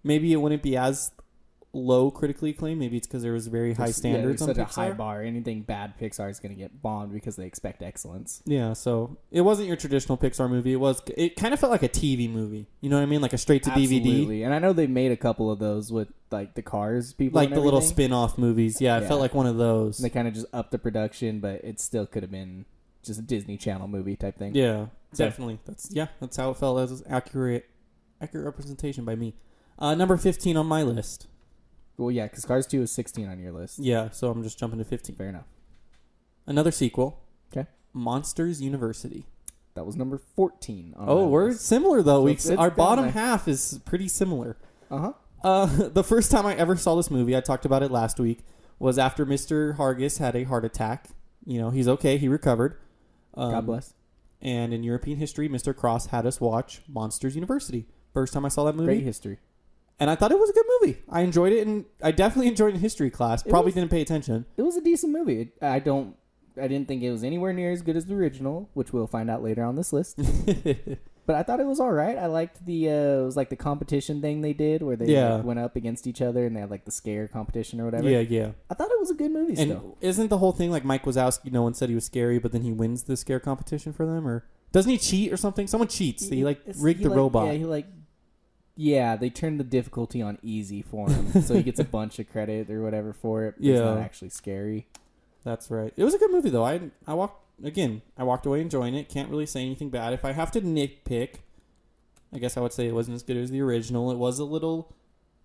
maybe it wouldn't be as low critically acclaimed. Maybe it's because there was very high standards on such Pixar. A high bar. Anything bad Pixar is going to get bombed because they expect excellence. Yeah, so it wasn't your traditional Pixar movie. It kind of felt like a TV movie. You know what I mean? Like a straight to DVD. And I know they made a couple of those with like the Cars people, like the little spin-off movies. Yeah, it felt like one of those. And they kind of just upped the production, but it still could have been just a Disney Channel movie type thing. Yeah, definitely. That's how it felt. As accurate representation by me. Number 15 on my list. Well, yeah, because Cars 2 is 16 on your list. Yeah, so I'm just jumping to 15. Fair enough. Another sequel. Okay. Monsters University. That was number 14 on we're list. similar, though. So our bottom half is pretty similar. Uh-huh. The first time I ever saw this movie, I talked about it last week, was after Mr. Hargis had a heart attack. He's okay. He recovered. God bless. And in European history, Mr. Cross had us watch Monsters University. First time I saw that movie. Great history. And I thought it was a good movie. I enjoyed it, and I definitely enjoyed it in history class. Probably didn't pay attention. It was a decent movie. I didn't think it was anywhere near as good as the original, which we'll find out later on this list. But I thought it was all right. I liked it was like the competition thing they did where they went up against each other and they had like the scare competition or whatever. Yeah. I thought it was a good movie and still. Isn't the whole thing like Mike Wazowski, no one said he was scary, but then he wins the scare competition for them? Or doesn't he cheat or something? Someone cheats. He rigged the robot. Yeah, they turned the difficulty on easy for him. So he gets a bunch of credit or whatever for it. But it's not actually scary. That's right. It was a good movie though. I walked away enjoying it. Can't really say anything bad. If I have to nitpick, I guess I would say it wasn't as good as the original. It was a little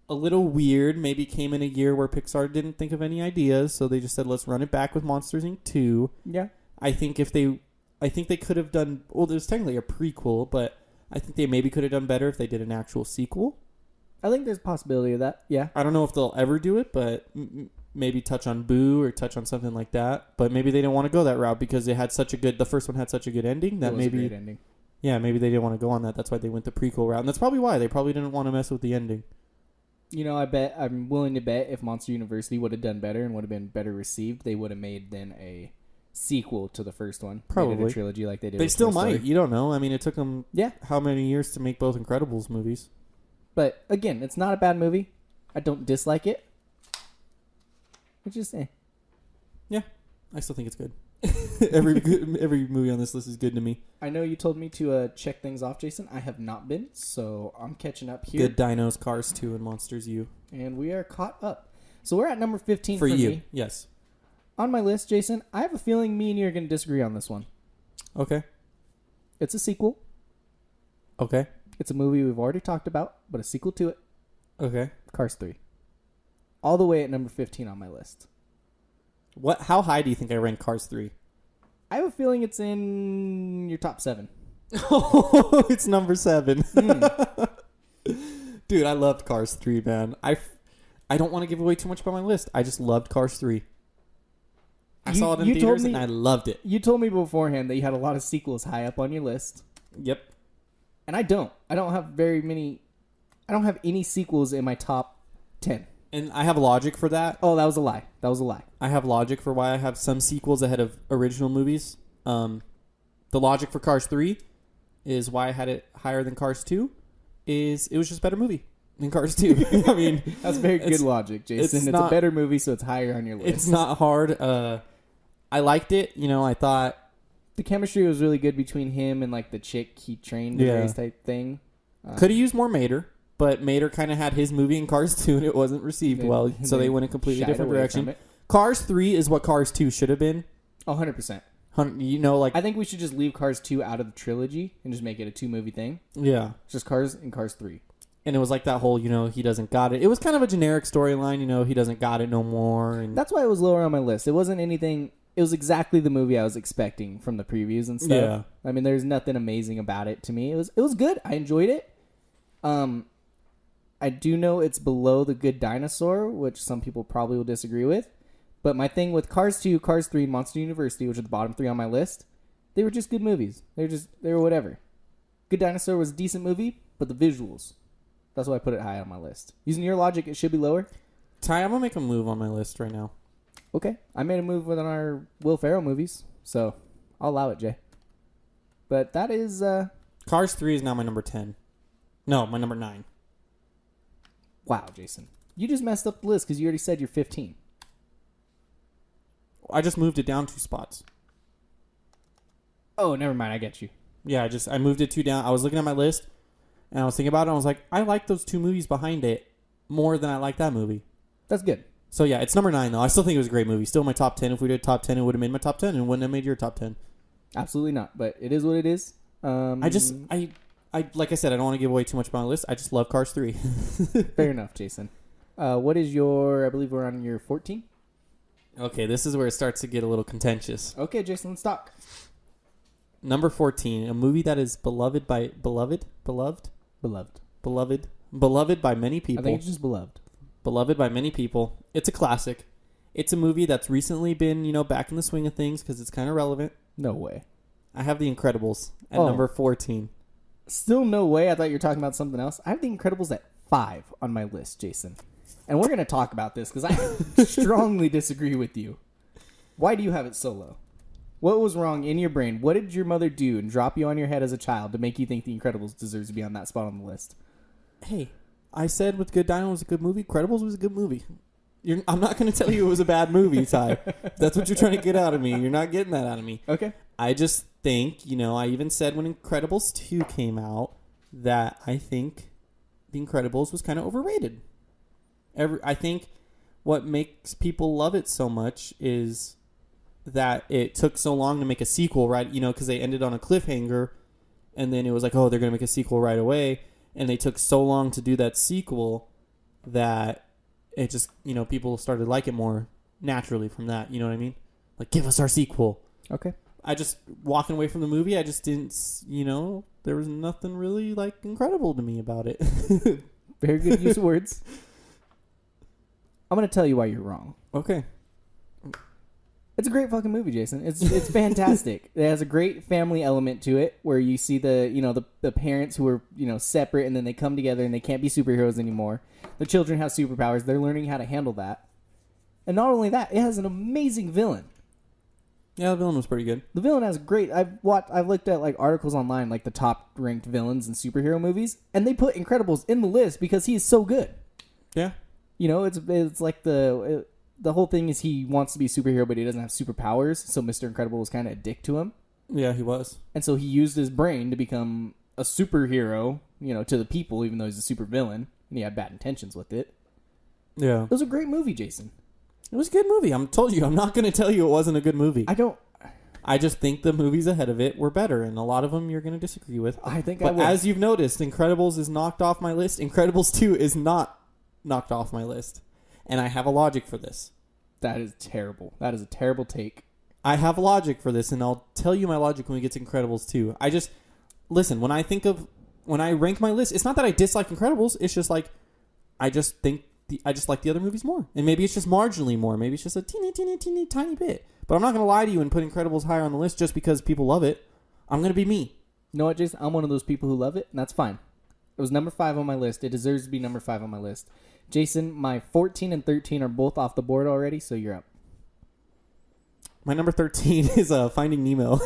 weird. Maybe came in a year where Pixar didn't think of any ideas, so they just said, let's run it back with Monsters Inc. 2. Yeah. I think they could have done, well, there's technically a prequel, but I think they maybe could have done better if they did an actual sequel. I think there's a possibility of that, yeah. I don't know if they'll ever do it, but maybe touch on Boo or touch on something like that. But maybe they didn't want to go that route because the first one had such a good ending that maybe... a great ending. Yeah, maybe they didn't want to go on that. That's why they went the prequel route. And that's probably why. They probably didn't want to mess with the ending. I'm willing to bet if Monster University would have done better and would have been better received, they would have made then a sequel to the first one. Probably. Made it a trilogy like they did. They with still Toy Story. might. You don't know. I mean, it took them how many years to make both Incredibles movies? But, again, it's not a bad movie. I don't dislike it. It's just, Yeah, I still think it's good. every movie on this list is good to me. I know you told me to check things off, Jason. I have not been, so I'm catching up here. Good Dinos, Cars 2, and Monsters U. And we are caught up. So we're at number 15 for you. me. Yes. On my list, Jason, I have a feeling me and you are going to disagree on this one. Okay. It's a sequel. Okay. It's a movie we've already talked about, but a sequel to it. Okay. Cars 3. All the way at number 15 on my list. How high do you think I rank Cars 3? I have a feeling it's in your top 7. Oh, it's number 7. Dude, I loved Cars 3, man. I don't want to give away too much about my list. I just loved Cars 3. I saw it in theaters and I loved it. You told me beforehand that you had a lot of sequels high up on your list. Yep. And I don't. I don't have very many. I don't have any sequels in my top 10. And I have logic for that. Oh, that was a lie. That was a lie. I have logic for why I have some sequels ahead of original movies. The logic for Cars 3 is why I had it higher than Cars 2 is it was just a better movie than Cars 2. I mean, that's very good logic, Jason. It's a better movie, so it's higher on your list. It's not hard. I liked it. You know, I thought the chemistry was really good between him and like the chick he trained to race type thing. Could have used more Mater, but Mater kind of had his movie in Cars 2 and it wasn't received well, so they went a completely different direction. Cars 3 is what Cars 2 should have been. 100%. You know, like I think we should just leave Cars 2 out of the trilogy and just make it a 2-movie thing. Yeah. It's just Cars and Cars 3. And it was like that whole, you know, he doesn't got it. It was kind of a generic storyline, you know, he doesn't got it no more. And that's why it was lower on my list. It wasn't anything. It was exactly the movie I was expecting from the previews and stuff. Yeah. I mean, there's nothing amazing about it to me. It was good. I enjoyed it. I do know it's below The Good Dinosaur, which some people probably will disagree with. But my thing with Cars 2, Cars 3, and Monster University, which are the bottom 3 on my list, they were just good movies. They were whatever. Good Dinosaur was a decent movie, but the visuals, that's why I put it high on my list. Using your logic, it should be lower. Ty, I'm going to make a move on my list right now. Okay. I made a move with our Will Ferrell movies, so I'll allow it, Jay. But that is... Cars 3 is now my number 10. No, my number 9. Wow, Jason. You just messed up the list because you already said you're 15. I just moved it down 2 spots. Oh, never mind. I get you. Yeah, I moved it 2 down. I was looking at my list, and I was thinking about it, and I was like, I like those 2 movies behind it more than I like that movie. That's good. So, yeah, it's number 9, though. I still think it was a great movie. Still my top 10. If we did top 10, it would have made my top 10, and wouldn't have made your top 10. Absolutely not, but it is what it is. I like I said, I don't want to give away too much about my list. I just love Cars 3. Fair enough, Jason. What is your... I believe we're on your 14? Okay, this is where it starts to get a little contentious. Okay, Jason, let's talk. Number 14, a movie that is beloved by many people. I think it's just beloved. Beloved by many people. It's a classic. It's a movie that's recently been, you know, back in the swing of things because it's kind of relevant. No way. I have The Incredibles at number 14. Still no way. I thought you were talking about something else. I have The Incredibles at 5 on my list, Jason. And we're going to talk about this because I strongly disagree with you. Why do you have it so low? What was wrong in your brain? What did your mother do and drop you on your head as a child to make you think The Incredibles deserves to be on that spot on the list? Hey, I said with Good Dino was a good movie. Incredibles was a good movie. I'm not going to tell you it was a bad movie, Ty. That's what you're trying to get out of me. You're not getting that out of me. Okay. I just think, you know, I even said when Incredibles 2 came out that I think The Incredibles was kind of overrated. I think what makes people love it so much is that it took so long to make a sequel, right? You know, because they ended on a cliffhanger, and then it was like, oh, they're going to make a sequel right away, and they took so long to do that sequel that it just, you know, people started to like it more naturally from that. You know what I mean? Like, give us our sequel. Okay. I just, walking away from the movie, I just didn't, you know, there was nothing really, like, incredible to me about it. Very good use of words. I'm going to tell you why you're wrong. Okay. It's a great fucking movie, Jason. It's fantastic. It has a great family element to it where you see the parents who are, you know, separate and then they come together and they can't be superheroes anymore. The children have superpowers. They're learning how to handle that. And not only that, it has an amazing villain. Yeah, the villain was pretty good. The villain has great... I've looked at like articles online, like the top ranked villains in superhero movies, and they put Incredibles in the list because he is so good. Yeah. You know, it's like the whole thing is he wants to be a superhero, but he doesn't have superpowers. So Mr. Incredible was kind of a dick to him. Yeah, he was. And so he used his brain to become a superhero, you know, to the people, even though he's a super villain, and he had bad intentions with it. Yeah. It was a great movie, Jason. It was a good movie. I'm not going to tell you it wasn't a good movie. I just think the movies ahead of it were better, and a lot of them you're going to disagree with. But as you've noticed, Incredibles is knocked off my list. Incredibles 2 is not knocked off my list. And I have a logic for this. That is terrible. That is a terrible take. I have a logic for this, and I'll tell you my logic when we get to Incredibles 2. Listen, when I rank my list, it's not that I dislike Incredibles. It's just like, I just like the other movies more. And maybe it's just marginally more. Maybe it's just a teeny, tiny bit. But I'm not going to lie to you and put Incredibles higher on the list just because people love it. I'm going to be me. You know what, Jason? I'm one of those people who love it, and that's fine. It was number 5 on my list. It deserves to be number 5 on my list. Jason, my 14 and 13 are both off the board already, so you're up. My number 13 is Finding Nemo.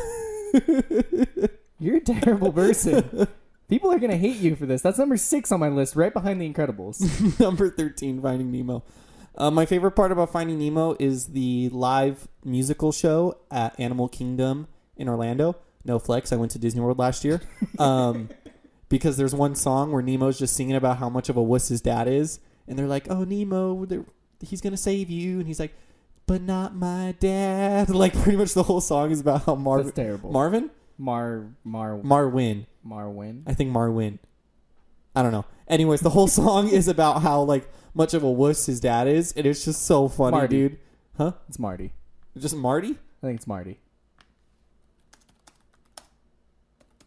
You You're a terrible person. People are going to hate you for this. That's number 6 on my list, right behind The Incredibles. Number 13, Finding Nemo. My favorite part about Finding Nemo is the live musical show at Animal Kingdom in Orlando. No flex, I went to Disney World last year. Because there's one song where Nemo's just singing about how much of a wuss his dad is. And they're like, oh, Nemo, he's going to save you. And he's like, but not my dad. Like, pretty much the whole song is about how Marvin... That's terrible. Marvin? Marwin. I think Marwin. I don't know. Anyways, the whole song is about how, like, much of a wuss his dad is. And it's just so funny, Marty. dude. Huh? It's Marty. Just Marty? I think it's Marty.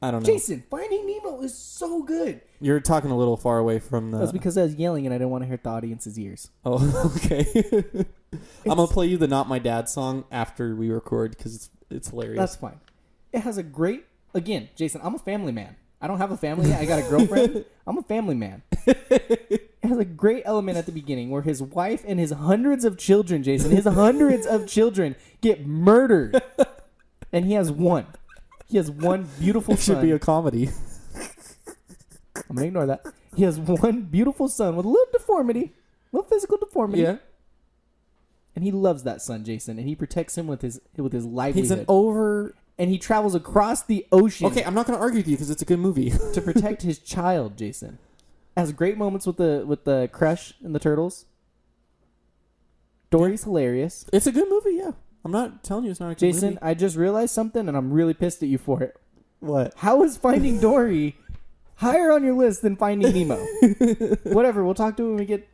I don't know. Jason, Finding Nemo is so good. You're talking a little far away from the... That's because I was yelling and I didn't want to hurt the audience's ears. Oh, okay. I'm going to play you the Not My Dad song after we record because it's hilarious. That's fine. It has a great... Again, Jason, I'm a family man. I don't have a family yet. I got a girlfriend. I'm a family man. It has a great element at the beginning where his wife and his hundreds of children, Jason, his hundreds of children get murdered. And he has one. He has one beautiful It son. should be a comedy. I'm going to ignore that. He has one beautiful son with a little deformity, a little physical deformity. Yeah. And he loves that son, Jason, and he protects him with his livelihood. And he travels across the ocean. Okay, I'm not going to argue with you because it's a good movie. To protect his child, Jason. It has great moments with the crush and the turtles. Dory's hilarious. It's a good movie, yeah. I'm not telling you it's not a good Jason, movie. I just realized something, and I'm really pissed at you for it. What? How is Finding Dory higher on your list than Finding Nemo? Whatever, we'll talk to it when we get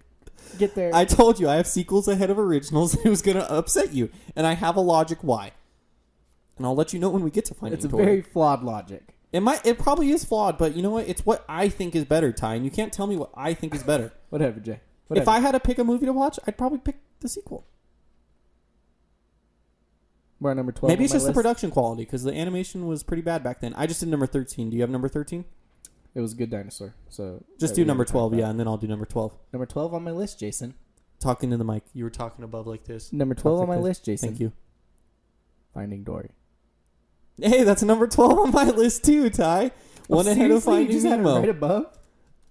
there. I told you I have sequels ahead of originals. It was going to upset you, and I have a logic why. And I'll let you know when we get to Finding It's a Dory. very flawed logic. It probably is flawed, but you know what? It's what I think is better, Ty, and you can't tell me what I think is better. Whatever, Jay. Whatever. If I had to pick a movie to watch, I'd probably pick the sequel. We're at number 12. Maybe it's on my just the list. production quality because the animation was pretty bad back then. I just did number 13. Do you have number 13? It was a good dinosaur. So Just do number 12, yeah, and then I'll do number 12. Number 12 on my list, Jason. Talking to the mic. You were talking above like this. Number 12 on Talk my like this. list, Jason. Thank you. Finding Dory. Hey, that's number 12 on my list too, Ty. One ahead of Seriously? You Finding just had it Nemo. right above?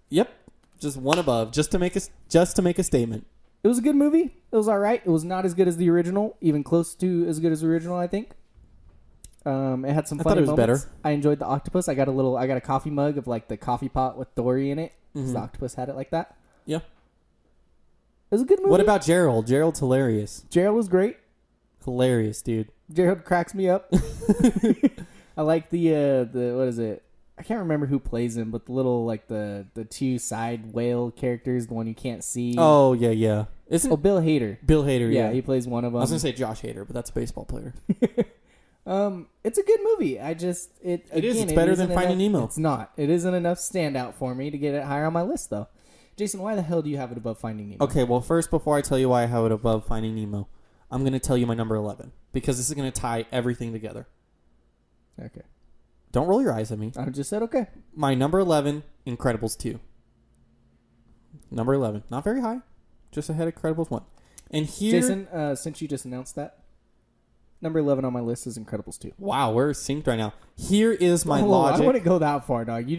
Yep, just one above, just to make a statement. It was a good movie. It was all right. It was not as good as the original, even close to as good as the original, I think. It had some I funny thought it was moments. better. I enjoyed the octopus. I got a coffee mug of like the coffee pot with Dory in it. 'Cause the octopus had it like that. Yeah. It was a good movie. What about Gerald? Gerald's hilarious. Gerald was great. Hilarious, dude. Gerald cracks me up. I like the what is it? I can't remember who plays him, but the little like the two side whale characters, the one you can't see. Oh, yeah. Isn't Bill Hader. Bill Hader, Yeah, yeah. he plays one of them. I was going to say Josh Hader, but that's a baseball player. It's a good movie. It is. It's better than Finding Nemo. It's not. It isn't enough standout for me to get it higher on my list, though. Jason, why the hell do you have it above Finding Nemo? Okay, well, first, before I tell you why I have it above Finding Nemo, I'm going to tell you my number 11 because this is going to tie everything together. Okay. Don't roll your eyes at me. I just said okay. My number 11, Incredibles 2. Number 11. Not very high. Just ahead of Incredibles 1. And here... Jason, since you just announced that, number 11 on my list is Incredibles 2. Wow, we're synced right now. Here is my I logic. wouldn't go that far, dog. You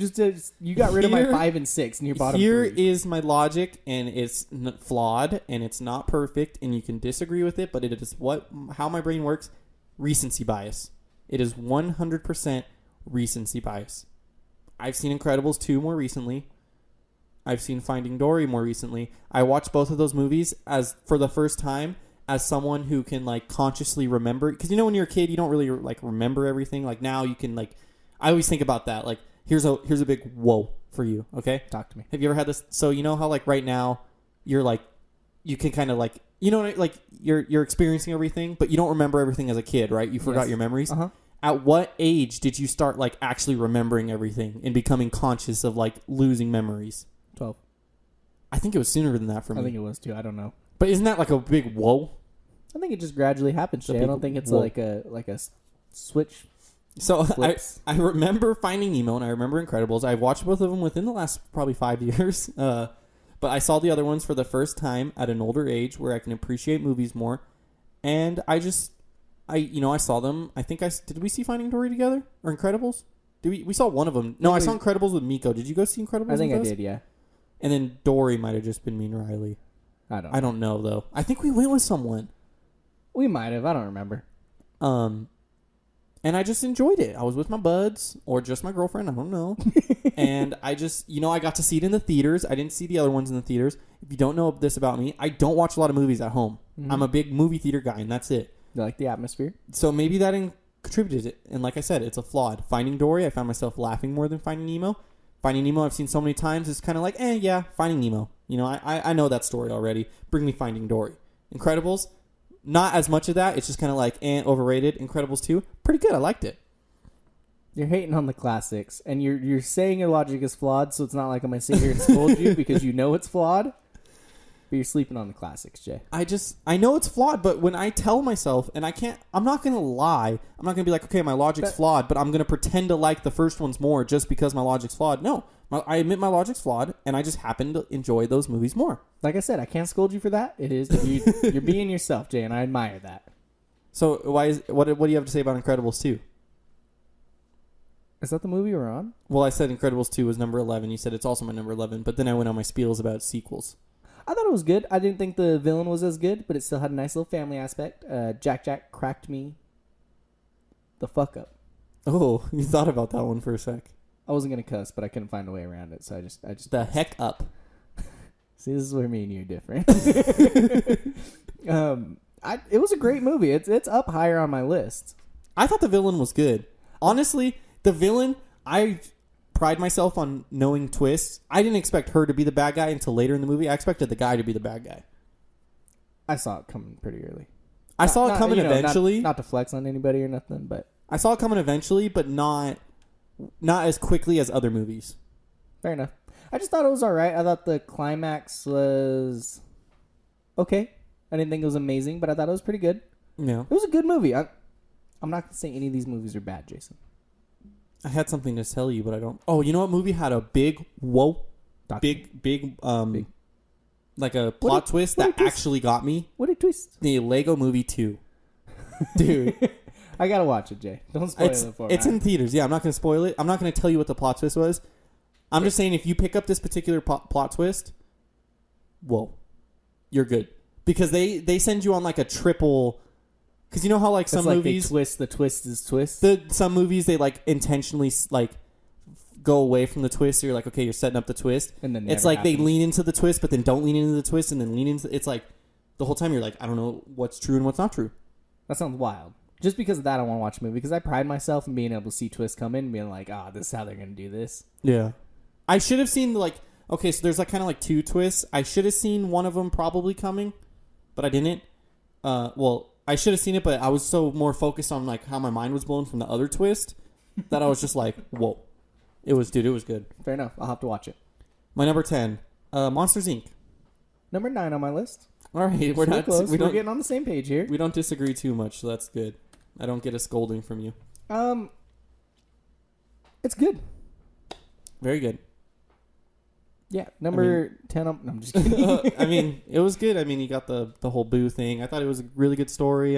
got rid of my 5 and 6 and your bottom Here 3. is my logic, and it's flawed, and it's not perfect, and you can disagree with it, but it is how my brain works. Recency bias. It is 100% recency bias. I've seen Incredibles 2 more recently. I've seen Finding Dory more recently. I watched both of those movies as for the first time as someone who can like consciously remember, because you know when you're a kid you don't really like remember everything. Like now you can like, I always think about that. Like here's a big whoa for you. Okay, Talk to me. have you ever had this? So you know how like right now you're like you can kind of like you know like you're experiencing everything, but you don't remember everything as a kid, right? You forgot your memories. Uh-huh. At what age did you start like actually remembering everything and becoming conscious of like losing memories? 12. I think it was sooner than that for me. I think it was too. I don't know. But isn't that like a big whoa? I think it just gradually happens, The Jay. I big don't think it's whoa. like a switch. So Flips. I remember Finding Nemo and I remember Incredibles. I've watched both of them within the last probably 5 years. But I saw the other ones for the first time at an older age where I can appreciate movies more. And I saw them. I think did we see Finding Dory together or Incredibles? We saw one of them. No, I saw Incredibles with Miko. Did you go see Incredibles? I think with I us? did. Yeah. And then Dory might have just been me and Riley. I don't know though. I think we went with someone. We might have. I don't remember. And I just enjoyed it. I was with my buds or just my girlfriend. I don't know. And I just, I got to see it in the theaters. I didn't see the other ones in the theaters. If you don't know this about me, I don't watch a lot of movies at home. Mm-hmm. I'm a big movie theater guy, and that's it. You like the atmosphere? So maybe that contributed. And like I said, it's a flawed. Finding Dory, I found myself laughing more than Finding Nemo. Finding Nemo, I've seen so many times. It's kind of like, yeah, Finding Nemo. I know that story already. Bring me Finding Dory. Incredibles, not as much of that. It's just kind of like, overrated. Incredibles 2, pretty good. I liked it. You're hating on the classics, and you're saying your logic is flawed, so it's not like I'm going to sit here and scold you because you know it's flawed. But you're sleeping on the classics, Jay. I know it's flawed, but when I tell myself, and I'm not going to lie. I'm not going to be like, okay, my logic's flawed, but I'm going to pretend to like the first ones more just because my logic's flawed. No, I admit my logic's flawed, and I just happen to enjoy those movies more. Like I said, I can't scold you for that. It is you're being yourself, Jay, and I admire that. So what do you have to say about Incredibles 2? Is that the movie we're on? Well, I said Incredibles 2 was number 11. You said it's also my number 11, but then I went on my spiels about sequels. I thought it was good. I didn't think the villain was as good, but it still had a nice little family aspect. Jack cracked me the fuck up. Oh, you thought about that one for a sec. I wasn't going to cuss, but I couldn't find a way around it, so I just the heck up. See, this is where me and you are different. It was a great movie. It's up higher on my list. I thought the villain was good. Honestly, the villain, I pride myself on knowing twists. I didn't expect her to be the bad guy until later in the movie. I expected the guy to be the bad guy. I saw it coming pretty early. I saw it coming eventually. Not to flex on anybody or nothing, but I saw it coming eventually, but not as quickly as other movies. Fair enough. I just thought it was all right. I thought the climax was okay. I didn't think it was amazing, but I thought it was pretty good. Yeah. It was a good movie. I'm not going to say any of these movies are bad, Jason. I had something to tell you, but I don't. Oh, you know what movie had a big, big, like a plot twist that actually got me? What a twist. The Lego Movie 2. Dude. I got to watch it, Jay. Don't spoil it for me. It's in theaters. Yeah, I'm not going to spoil it. I'm not going to tell you what the plot twist was. I'm just saying if you pick up this particular plot twist, whoa, you're good. Because they send you on like a triple... Because you know how like some movies... the twist is twist? Some movies, they like intentionally like go away from the twist. So you're like, okay, you're setting up the twist. And then it's like happens. They lean into the twist, but then don't lean into the twist, and then lean into... It's like the whole time you're like, I don't know what's true and what's not true. That sounds wild. Just because of that, I want to watch a movie. Because I pride myself in being able to see twists come in and being like, this is how they're going to do this. Yeah. I should have seen like... Okay, so there's like kind of like two twists. I should have seen one of them probably coming, but I didn't. I should have seen it, but I was so more focused on like how my mind was blown from the other twist that I was just like, whoa. It was good. Fair enough. I'll have to watch it. My number 10, Monsters, Inc. Number 9 on my list. All right. We're not close. We're getting on the same page here. We don't disagree too much, so that's good. I don't get a scolding from you. It's good. Very good. Yeah, number 10. I'm just kidding. It was good. You got the whole Boo thing. I thought it was a really good story.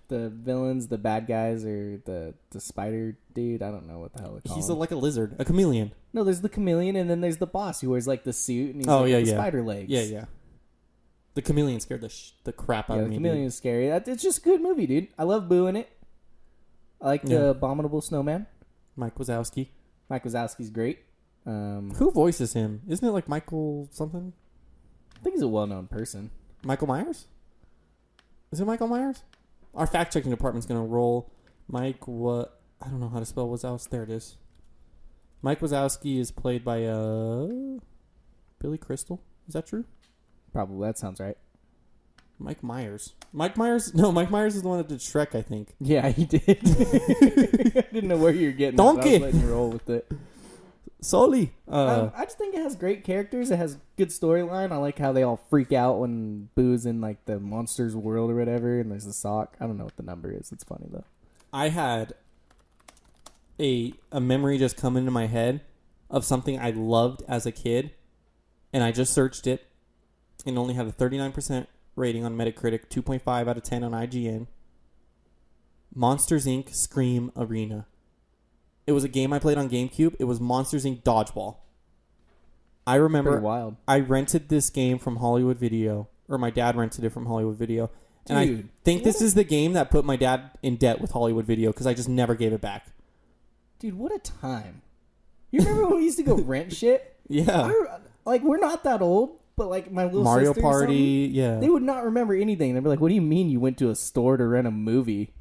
The villains, the bad guys, or the spider dude. I don't know what the hell they call him. He's like a lizard, a chameleon. No, there's the chameleon, and then there's the boss who wears like the suit and he's the spider legs. Yeah. The chameleon scared the crap out of me. The chameleon is scary. It's just a good movie, dude. I love Boo in it. I like the Abominable Snowman. Mike Wazowski. Mike Wazowski's great. Who voices him? Isn't it like Michael something? I think he's a well-known person. Michael Myers? Is it Michael Myers? Our fact-checking department's going to roll. I don't know how to spell Wazowski. There it is. Mike Wazowski is played by Billy Crystal. Is that true? Probably. That sounds right. Mike Myers. Mike Myers is the one that did Shrek, I think. Yeah, he did. I didn't know where you were getting Donkey. I was letting you roll with it. Sully. I just think it has great characters. It has good storyline. I like how they all freak out when Boo's in like the monsters world or whatever, and there's a sock. I don't know what the number is. It's funny though. I had a memory just come into my head of something I loved as a kid, and I just searched it, and only had a 39% rating on Metacritic, 2.5 out of 10 on IGN. Monsters Inc. Scream Arena. It was a game I played on GameCube. It was Monsters Inc. Dodgeball. I remember Pretty wild. I rented this game from Hollywood Video, or my dad rented it from Hollywood Video. And I think this is the game that put my dad in debt with Hollywood Video because I just never gave it back. Dude, what a time. You remember when we used to go rent shit? Yeah. We're not that old, but like my little Mario sister Party, yeah. they would not remember anything. They'd be like, what do you mean you went to a store to rent a movie?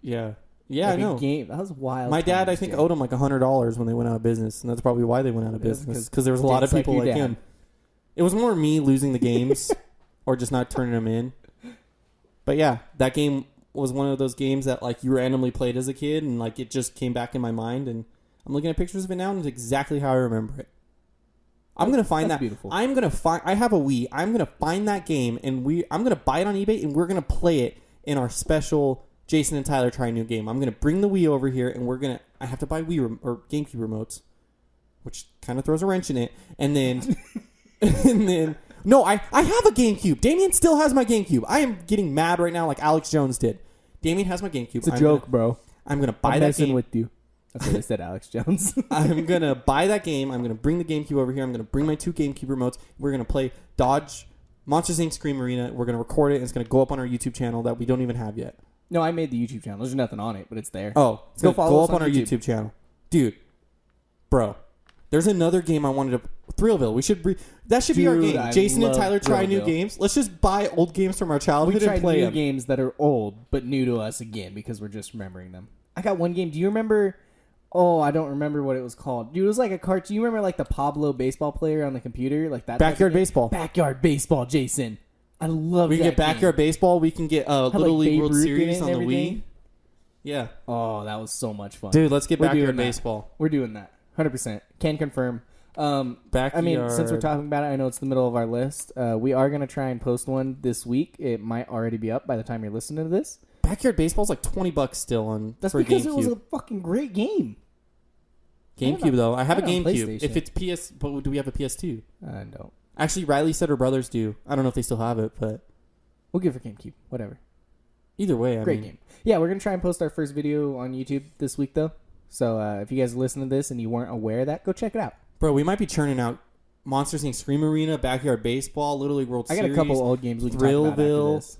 Yeah. Yeah, like I know. Game. That was wild. My dad, I think, owed him like $100 when they went out of business, and that's probably why they went out of business, because there was a lot of people like him. It was more me losing the games or just not turning them in. But yeah, that game was one of those games that like you randomly played as a kid, and like it just came back in my mind, and I'm looking at pictures of it now, and it's exactly how I remember it. I'm gonna find that. Beautiful. I have a Wii. I'm gonna find that game, and I'm gonna buy it on eBay, and we're gonna play it in our special Jason and Tyler Try a New Game. I'm gonna bring the Wii over here, and I have to buy Wii or GameCube remotes, which kind of throws a wrench in it, and then. And then, no, I have a GameCube. Damien still has my GameCube. I am getting mad right now like Alex Jones did. Damien has my GameCube. It's a joke, bro. I'm going to buy that game. With you. That's what I said, Alex Jones. I'm going to buy that game. I'm going to bring the GameCube over here. I'm going to bring my 2 GameCube remotes. We're going to play Monsters Inc. Scream Arena. We're going to record it, and it's going to go up on our YouTube channel that we don't even have yet. No, I made the YouTube channel. There's nothing on it, but it's there. Oh, it's going to go up on our YouTube channel. Dude, bro. There's another game I wanted to... Thrillville. That should be our game. Jason and Tyler Try New Games. Let's just buy old games from our childhood and play them. We try new games that are old, but new to us again, because we're just remembering them. I got one game. Do you remember... Oh, I don't remember what it was called. Dude, it was like a cartoon. You remember like the Pablo baseball player on the computer? Like that. Backyard Baseball. Backyard Baseball, Jason. I love that. We can get Backyard Baseball. We can get Little League World Series on the Wii. Yeah. Oh, that was so much fun. Dude, let's get Backyard Baseball. We're doing that. 100%. Can confirm. Backyard. I mean, since we're talking about it, I know it's the middle of our list. We are going to try and post one this week. It might already be up by the time you're listening to this. Backyard Baseball's like $20 still on. That's for because GameCube. it was a fucking great game. GameCube though, I have a GameCube. If it's PS, but do we have a PS2? I don't. Actually, Riley said her brothers do. I don't know if they still have it, but we'll give her GameCube. Whatever. Either way, great game. Yeah, we're gonna try and post our first video on YouTube this week though. So if you guys listen to this and you weren't aware of that, go check it out. Bro, we might be churning out Monsters Inc. Scream Arena, Backyard Baseball, Little League World Series. I got a couple old games we can talk about after this.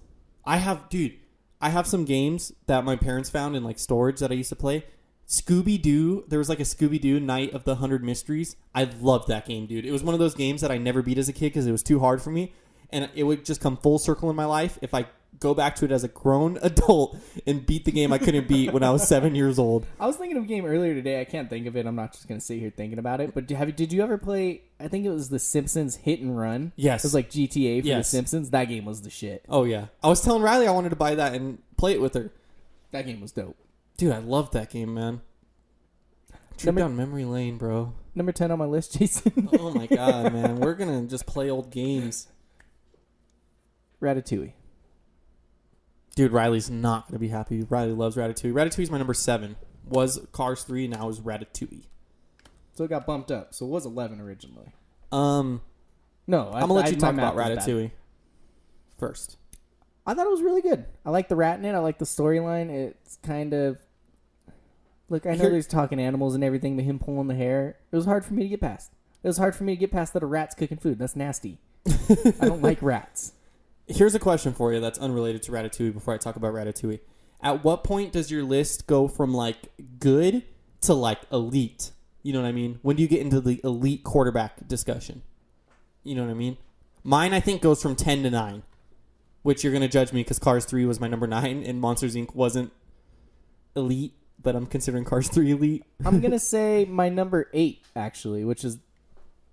I have some games that my parents found in like storage that I used to play. Scooby-Doo. There was like a Scooby-Doo Night of the 100 Mysteries. I loved that game, dude. It was one of those games that I never beat as a kid because it was too hard for me. And it would just come full circle in my life if I go back to it as a grown adult and beat the game I couldn't beat when I was 7 years old. I was thinking of a game earlier today. I can't think of it. I'm not just going to sit here thinking about it. But did you ever play, I think it was The Simpsons Hit and Run? Yes. It was like GTA for The Simpsons. That game was the shit. Oh, yeah. I was telling Riley I wanted to buy that and play it with her. That game was dope. Dude, I loved that game, man. Trip down memory lane, bro. Number 10 on my list, Jason. Oh, my God, man. We're going to just play old games. Ratatouille. Dude, Riley's not going to be happy. Riley loves Ratatouille. Ratatouille's my number 7. Was Cars 3, now is Ratatouille. So it got bumped up. So it was 11 originally. No, I'm going to let you talk about Ratatouille first. I thought it was really good. I like the rat in it. I like the storyline. It's kind of... Look, I know there's talking animals and everything, but him pulling the hair, it was hard for me to get past. It was hard for me to get past that a rat's cooking food. That's nasty. I don't like rats. Here's a question for you that's unrelated to Ratatouille before I talk about Ratatouille. At what point does your list go from, like, good to, like, elite? You know what I mean? When do you get into the elite quarterback discussion? You know what I mean? Mine, I think, goes from 10 to 9, which you're going to judge me because Cars 3 was my number 9 and Monsters, Inc. wasn't elite, but I'm considering Cars 3 elite. I'm going to say my number 8, actually, which is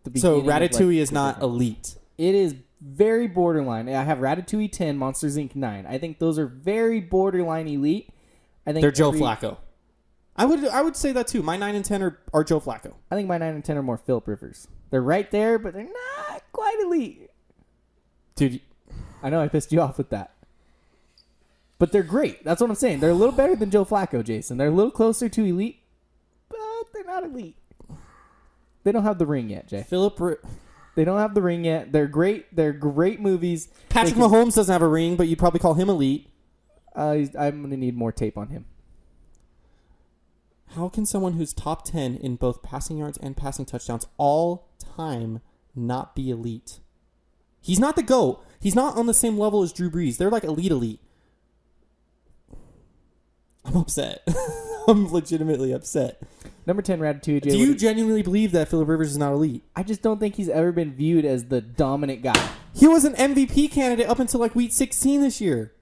the beginning. So Ratatouille is not elite. It is very borderline. I have Ratatouille 10, Monsters, Inc. 9. I think those are very borderline elite. I think they're Joe Flacco. I would say that too. My 9 and 10 are Joe Flacco. I think my 9 and 10 are more Philip Rivers. They're right there, but they're not quite elite. Dude, I know I pissed you off with that. But they're great. That's what I'm saying. They're a little better than Joe Flacco, Jason. They're a little closer to elite, but they're not elite. They don't have the ring yet, Jay. They don't have the ring yet. They're great. They're great movies. Patrick Mahomes doesn't have a ring, but you'd probably call him elite. I'm going to need more tape on him. How can someone who's top 10 in both passing yards and passing touchdowns all time not be elite? He's not the GOAT. He's not on the same level as Drew Brees. They're like elite. I'm upset. I'm legitimately upset. Number 10, Ratatouille. Do you genuinely believe that Phillip Rivers is not elite? I just don't think he's ever been viewed as the dominant guy. He was an MVP candidate up until like week 16 this year.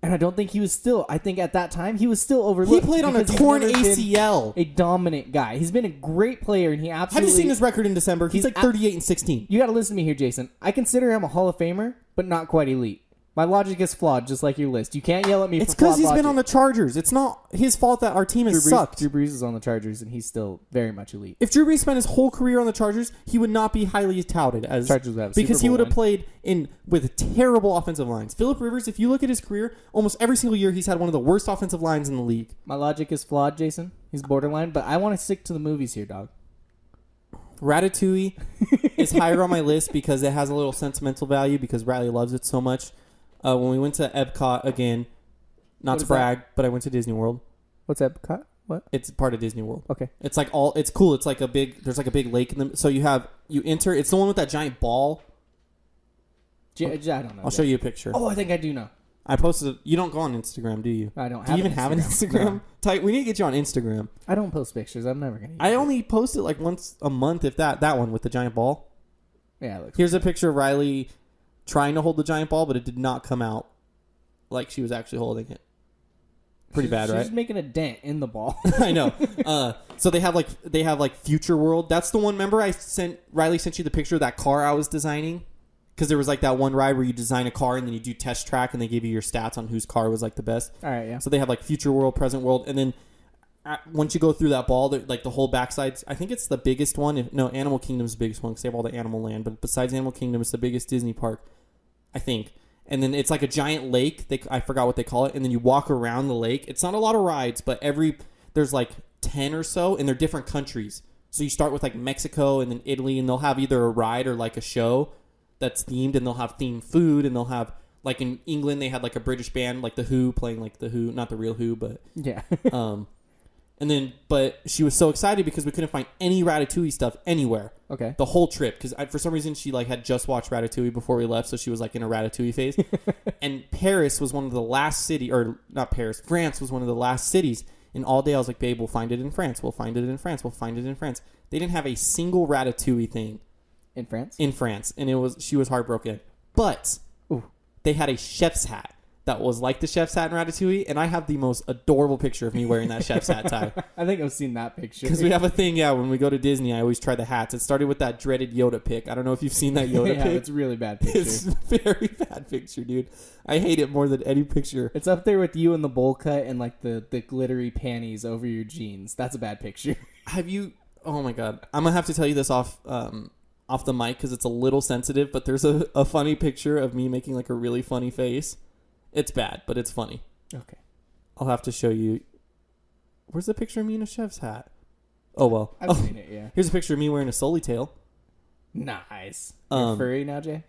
And I don't think he was still. I think at that time he was still overlooked. He played on a torn ACL. A dominant guy. He's been a great player, and he absolutely. Have you seen his record in December? He's like 38-16. You got to listen to me here, Jason. I consider him a Hall of Famer, but not quite elite. My logic is flawed, just like your list. You can't yell at me. It's because he's been on the Chargers. It's not his fault that our team has sucked. Drew Brees is on the Chargers, and he's still very much elite. If Drew Brees spent his whole career on the Chargers, he would not be highly touted as Chargers would have a because Super he Bowl would have win. played in with terrible offensive lines. Phillip Rivers, if you look at his career, almost every single year he's had one of the worst offensive lines in the league. My logic is flawed, Jason. He's borderline, but I want to stick to the movies here, dog. Ratatouille is higher on my list because it has a little sentimental value because Riley loves it so much. When we went to Epcot again, not to brag, but I went to Disney World. What's Epcot? What? It's part of Disney World. Okay. It's like it's cool. It's like there's like a big lake in them. So you enter, it's the one with that giant ball. I don't know. I'll show you a picture. Oh, I think I do know. I posted, you don't go on Instagram, do you? I don't have Do you even have an Instagram? No. Type, we need to get you on Instagram. I don't post pictures. I'm never going to. I only post it like once a month, if that one with the giant ball. Yeah, it looks Here's a picture of Riley trying to hold the giant ball, but it did not come out like she was actually holding it. Pretty bad, right? She's making a dent in the ball. I know. So they have like Future World. That's the one. Remember, Riley sent you the picture of that car I was designing, because there was like that one ride where you design a car and then you do test track and they give you your stats on whose car was like the best. All right, yeah. So they have like Future World, Present World, and then once you go through that ball, like the whole backside, I think it's the biggest one. No, Animal Kingdom's the biggest one because they have all the Animal Land. But besides Animal Kingdom, it's the biggest Disney park, I think. And then it's like a giant lake. I forgot what they call it. And then you walk around the lake. It's not a lot of rides, but there's like 10 or so, and they're different countries. So you start with like Mexico and then Italy, and they'll have either a ride or like a show that's themed, and they'll have themed food, and they'll have, like in England, they had like a British band, like The Who, playing like The Who, not the real Who, but... Yeah. And then, but she was so excited because we couldn't find any Ratatouille stuff anywhere. Okay. The whole trip, because for some reason she like had just watched Ratatouille before we left, so she was like in a Ratatouille phase. And Paris was one of the last city, or not Paris, France was one of the last cities. And all day I was like, babe, we'll find it in France. We'll find it in France. We'll find it in France. They didn't have a single Ratatouille thing in France. And she was heartbroken. But they had a chef's hat that was like the chef's hat in Ratatouille, and I have the most adorable picture of me wearing that chef's hat tie. I think I've seen that picture. Because we have a thing, when we go to Disney, I always try the hats. It started with that dreaded Yoda pic. I don't know if you've seen that Yoda yeah, pic. it's a really bad picture. It's a very bad picture, dude. I hate it more than any picture. It's up there with you in the bowl cut and like the glittery panties over your jeans. That's a bad picture. Have you... Oh, my God. I'm going to have to tell you this off the mic because it's a little sensitive, but there's a funny picture of me making like a really funny face. It's bad, but it's funny. Okay. I'll have to show you. Where's the picture of me in a chef's hat? Oh, well. I've seen it, yeah. Here's a picture of me wearing a Sully tail. Nice. You're furry now, Jay?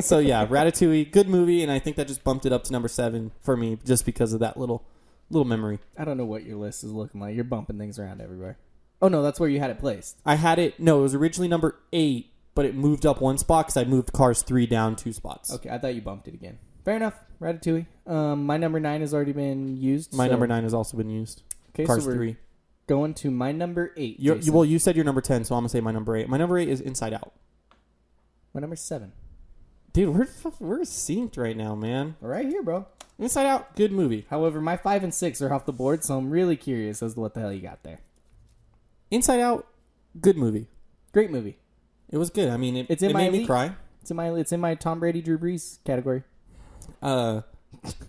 So, yeah, Ratatouille, good movie, and I think that just bumped it up to number 7 for me just because of that little memory. I don't know what your list is looking like. You're bumping things around everywhere. Oh, no, that's where you had it placed. It was originally number 8, but it moved up one spot because I moved Cars 3 down 2 spots. Okay, I thought you bumped it again. Fair enough. Ratatouille. My number 9 has already been used. My number 9 has also been used. Okay, Cars so we're 3. Going to my number 8. You said your number 10, so I'm going to say my number 8. My number 8 is Inside Out. My number 7. Dude, we're synced right now, man. Right here, bro. Inside Out, good movie. However, my 5 and 6 are off the board, so I'm really curious as to what the hell you got there. Inside Out, good movie. Great movie. It was good. I mean, it made me cry. It's in my Tom Brady, Drew Brees category.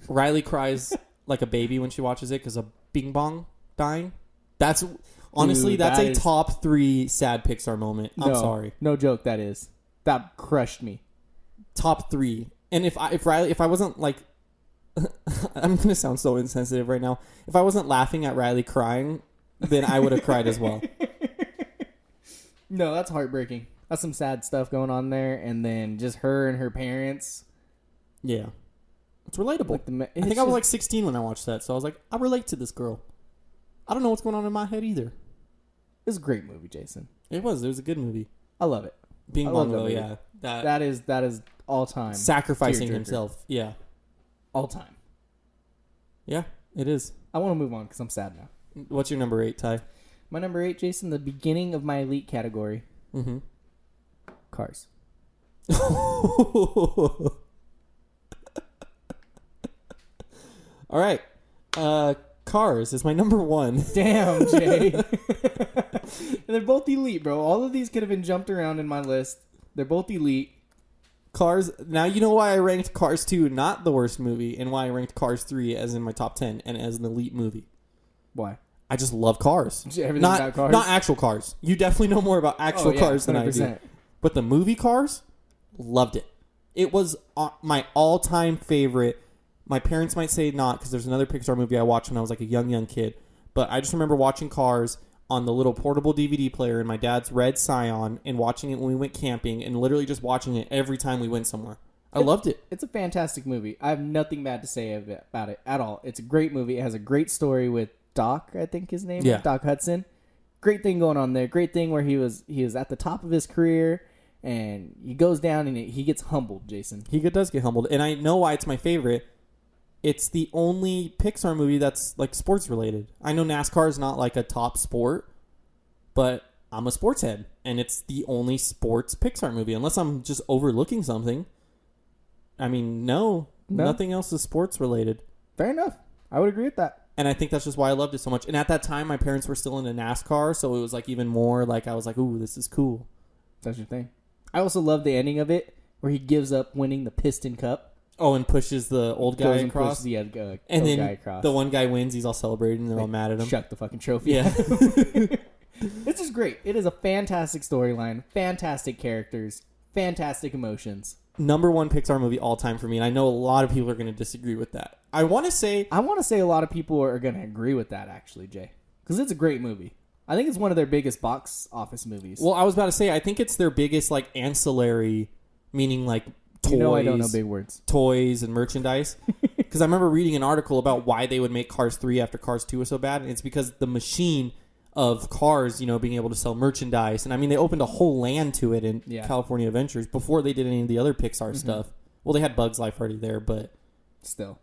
Riley cries like a baby when she watches it because of Bing Bong dying. That's honestly, that's a top 3 sad Pixar moment. I'm sorry. No joke, that is. That crushed me. Top 3. And if I wasn't like, I'm gonna sound so insensitive right now. If I wasn't laughing at Riley crying, then I would have cried as well. No, that's heartbreaking. That's some sad stuff going on there, and then just her and her parents. Yeah, it's relatable. I think I was like 16 when I watched that, so I was like, I relate to this girl. I don't know what's going on in my head either. It's a great movie, Jason. It was a good movie. I love it. Bing I love Bong that though, movie. yeah. That is all time. Sacrificing Tearjerker. himself. Yeah. All time. Yeah, it is. I want to move on because I'm sad now. What's your number 8, Ty? My number 8, Jason, the beginning of my elite category. Mm-hmm. Cars. All right. Cars is my number 1. Damn, Jay. And they're both elite, bro. All of these could have been jumped around in my list. They're both elite. Cars. Now you know why I ranked Cars 2 not the worst movie, and why I ranked Cars 3 as in my top 10 and as an elite movie. Why? I just love cars. Everything not, about cars? Not actual cars. You definitely know more about actual cars than I do. But the movie Cars, loved it. It was my all-time favorite. My parents might say not, because there's another Pixar movie I watched when I was like a young kid. But I just remember watching Cars on the little portable DVD player in my dad's red Scion and watching it when we went camping and literally just watching it every time we went somewhere. I loved it. It's a fantastic movie. I have nothing bad to say about it at all. It's a great movie. It has a great story with Doc, I think his name is Doc Hudson. Great thing going on there. Great thing where he was at the top of his career and he goes down and he gets humbled, Jason. He does get humbled. And I know why it's my favorite. It's the only Pixar movie that's like sports related. I know NASCAR is not like a top sport, but I'm a sports head and it's the only sports Pixar movie unless I'm just overlooking something. I mean, no. Nothing else is sports related. Fair enough. I would agree with that. And I think that's just why I loved it so much. And at that time, my parents were still into NASCAR, so it was like even more like I was like, ooh, this is cool. That's your thing. I also love the ending of it where he gives up winning the Piston Cup. Oh, and pushes the old guy across. And then guy across. The one guy wins. He's all celebrating. And they're all mad at him. Chuck the fucking trophy. Yeah. This is great. It is a fantastic storyline, fantastic characters, fantastic emotions. Number 1 Pixar movie all time for me, and I know a lot of people are going to disagree with that. I want to say a lot of people are going to agree with that, actually, Jay, because it's a great movie. I think it's one of their biggest box office movies. Well, I was about to say I think it's their biggest like ancillary, meaning like toys. I don't know big words. Toys and merchandise. Because I remember reading an article about why they would make Cars 3 after Cars 2 was so bad, and it's because the machine of Cars, being able to sell merchandise. And I mean, they opened a whole land to it in California Adventures before they did any of the other Pixar stuff. Well, they had Bug's Life already there, but still,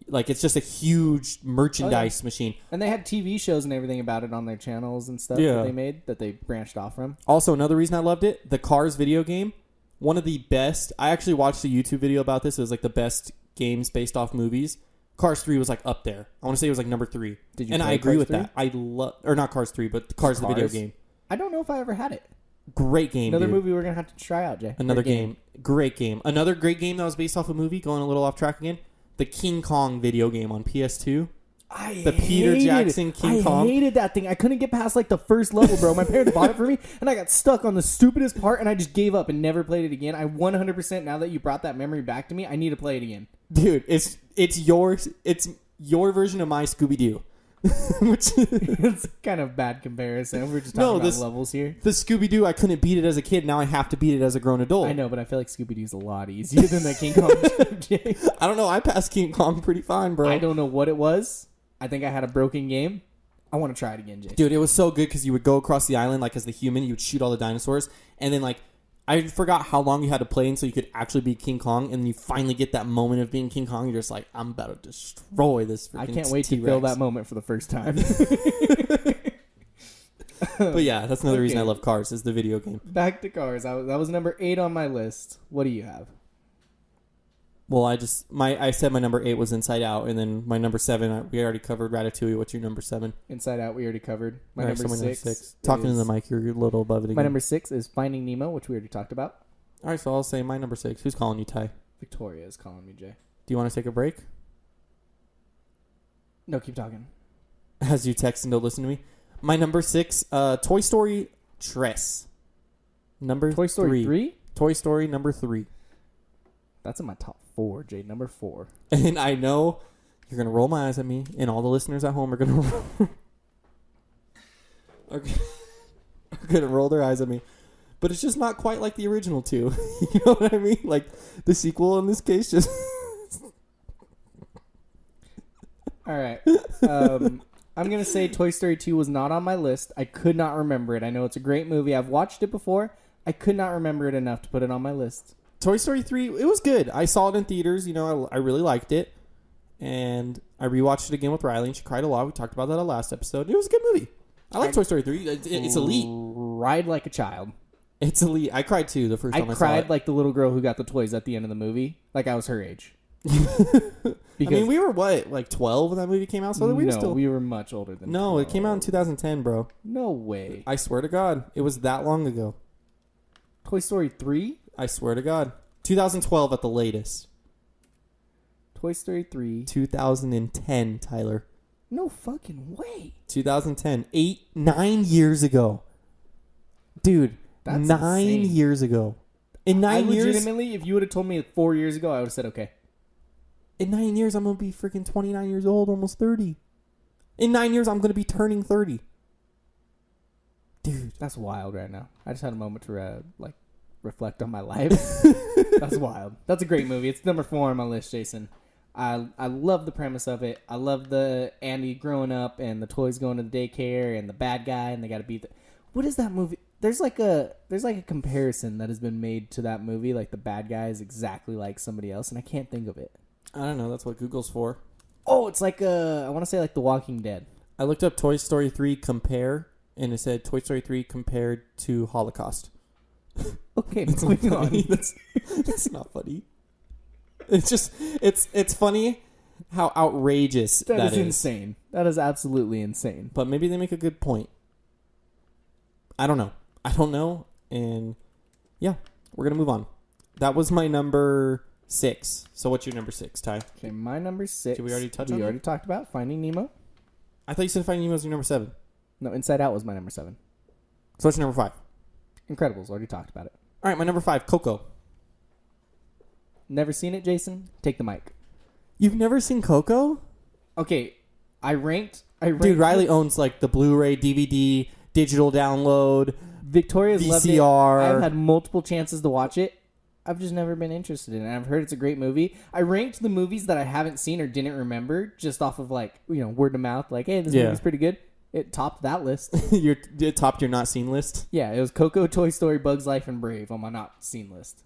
like, it's just a huge merchandise machine. And they had TV shows and everything about it on their channels and stuff that they made that they branched off from. Also, another reason I loved it, the Cars video game, one of the best. I actually watched a YouTube video about this. It was like the best games based off movies. Cars 3 was like up there. I want to say it was like number 3. Did you? And play I agree Cars with 3? that. I love, or not Cars 3, but Cars the video game. I don't know if I ever had it. Great game. Another dude. movie we're gonna have to try out, Jay. Another game. Great game. Another great game that was based off a movie. Going a little off track again. The King Kong video game on PS2. The Peter Jackson King Kong. I hated that thing. I couldn't get past like the first level, bro. My parents bought it for me, and I got stuck on the stupidest part, and I just gave up and never played it again. I 100%. Now that you brought that memory back to me, I need to play it again. Dude, it's your version of my Scooby-Doo. Which it's kind of bad comparison. We're just talking about levels here. The Scooby-Doo, I couldn't beat it as a kid. Now I have to beat it as a grown adult. I know, but I feel like Scooby-Doo's a lot easier than the King Kong. Jay. I don't know. I passed King Kong pretty fine, bro. I don't know what it was. I think I had a broken game. I want to try it again, Jay. Dude, it was so good because you would go across the island like as the human. You would shoot all the dinosaurs. And then like I forgot how long you had to play until you could actually be King Kong. And then you finally get that moment of being King Kong. You're just like, I'm about to destroy this freaking I can't wait T-Rex. to feel that moment for the first time. But yeah, that's another reason I love Cars is the video game. Back to Cars. That was number 8 on my list. What do you have? Well, I said my number 8 was Inside Out, and then my number 7 we already covered Ratatouille. What's your number 7? Inside Out we already covered. My right, number so 6. Talking to the mic, you're a little above it again. My number 6 is Finding Nemo, which we already talked about. All right, so I'll say my number 6. Who's calling you, Ty? Victoria is calling me, Jay. Do you want to take a break? No, keep talking. As you text and don't listen to me. My number 6, Toy Story Tress. Number Toy Story 3? Toy Story number 3. That's in my top 4, Jay. Number 4. And I know you're going to roll my eyes at me, and all the listeners at home are going to roll their eyes at me. But it's just not quite like the original 2. You know what I mean? Like, the sequel in this case just... All right. I'm going to say Toy Story 2 was not on my list. I could not remember it. I know it's a great movie. I've watched it before. I could not remember it enough to put it on my list. Toy Story 3, it was good. I saw it in theaters. You know, I really liked it. And I rewatched it again with Riley, and she cried a lot. We talked about that on the last episode. It was a good movie. I like Toy Story 3. It's elite. Ride like a child. It's elite. I cried too the first time I saw it. I cried like the little girl who got the toys at the end of the movie. Like I was her age. I mean, we were what, like 12 when that movie came out? So we were much older than 12. It came out in 2010, bro. No way. I swear to God. It was that long ago. Toy Story 3? I swear to God. 2012 at the latest. Toy Story 3. 2010, Tyler. No fucking way. 2010. 9 years ago. Dude, that's 9 insane. years ago. In 9 years... Legitimately, if you would have told me 4 years ago, I would have said okay. In 9 years, I'm going to be freaking 29 years old, almost 30. In 9 years, I'm going to be turning 30. Dude. That's wild right now. I just had a moment to, reflect on my life. That's wild. That's a great movie. It's number 4 on my list, Jason. I love the premise of it. I love the Andy growing up and the toys going to the daycare and the bad guy and they got to beat the... What is that movie? There's like a comparison that has been made to that movie. Like the bad guy is exactly like somebody else and I can't think of it. I don't know. That's what Google's for. Oh, it's like I want to say like The Walking Dead. I looked up Toy Story 3 compare and it said Toy Story 3 compared to Holocaust. Okay, moving on. That's not funny. It's just it's funny how outrageous that is. That is insane. That is absolutely insane. But maybe they make a good point. I don't know. And yeah, we're gonna move on. That was my number 6. So what's your number 6, Ty? Okay, my number 6. Did we already touch on it? We already talked about Finding Nemo. I thought you said Finding Nemo was your number 7. No, Inside Out was my number 7. So what's your number 5? Incredibles. Already talked about it. All right, my number 5, Coco. Never seen it, Jason? Take the mic. You've never seen Coco? Okay, I ranked. Dude, Riley owns like the Blu-ray, DVD, digital download, Victoria's VCR. loved it. I've had multiple chances to watch it. I've just never been interested in it. I've heard it's a great movie. I ranked the movies that I haven't seen or didn't remember just off of word of mouth. Like, hey, this movie's pretty good. It topped that list. It topped your not seen list? Yeah, it was Coco, Toy Story, Bugs Life, and Brave on my not seen list.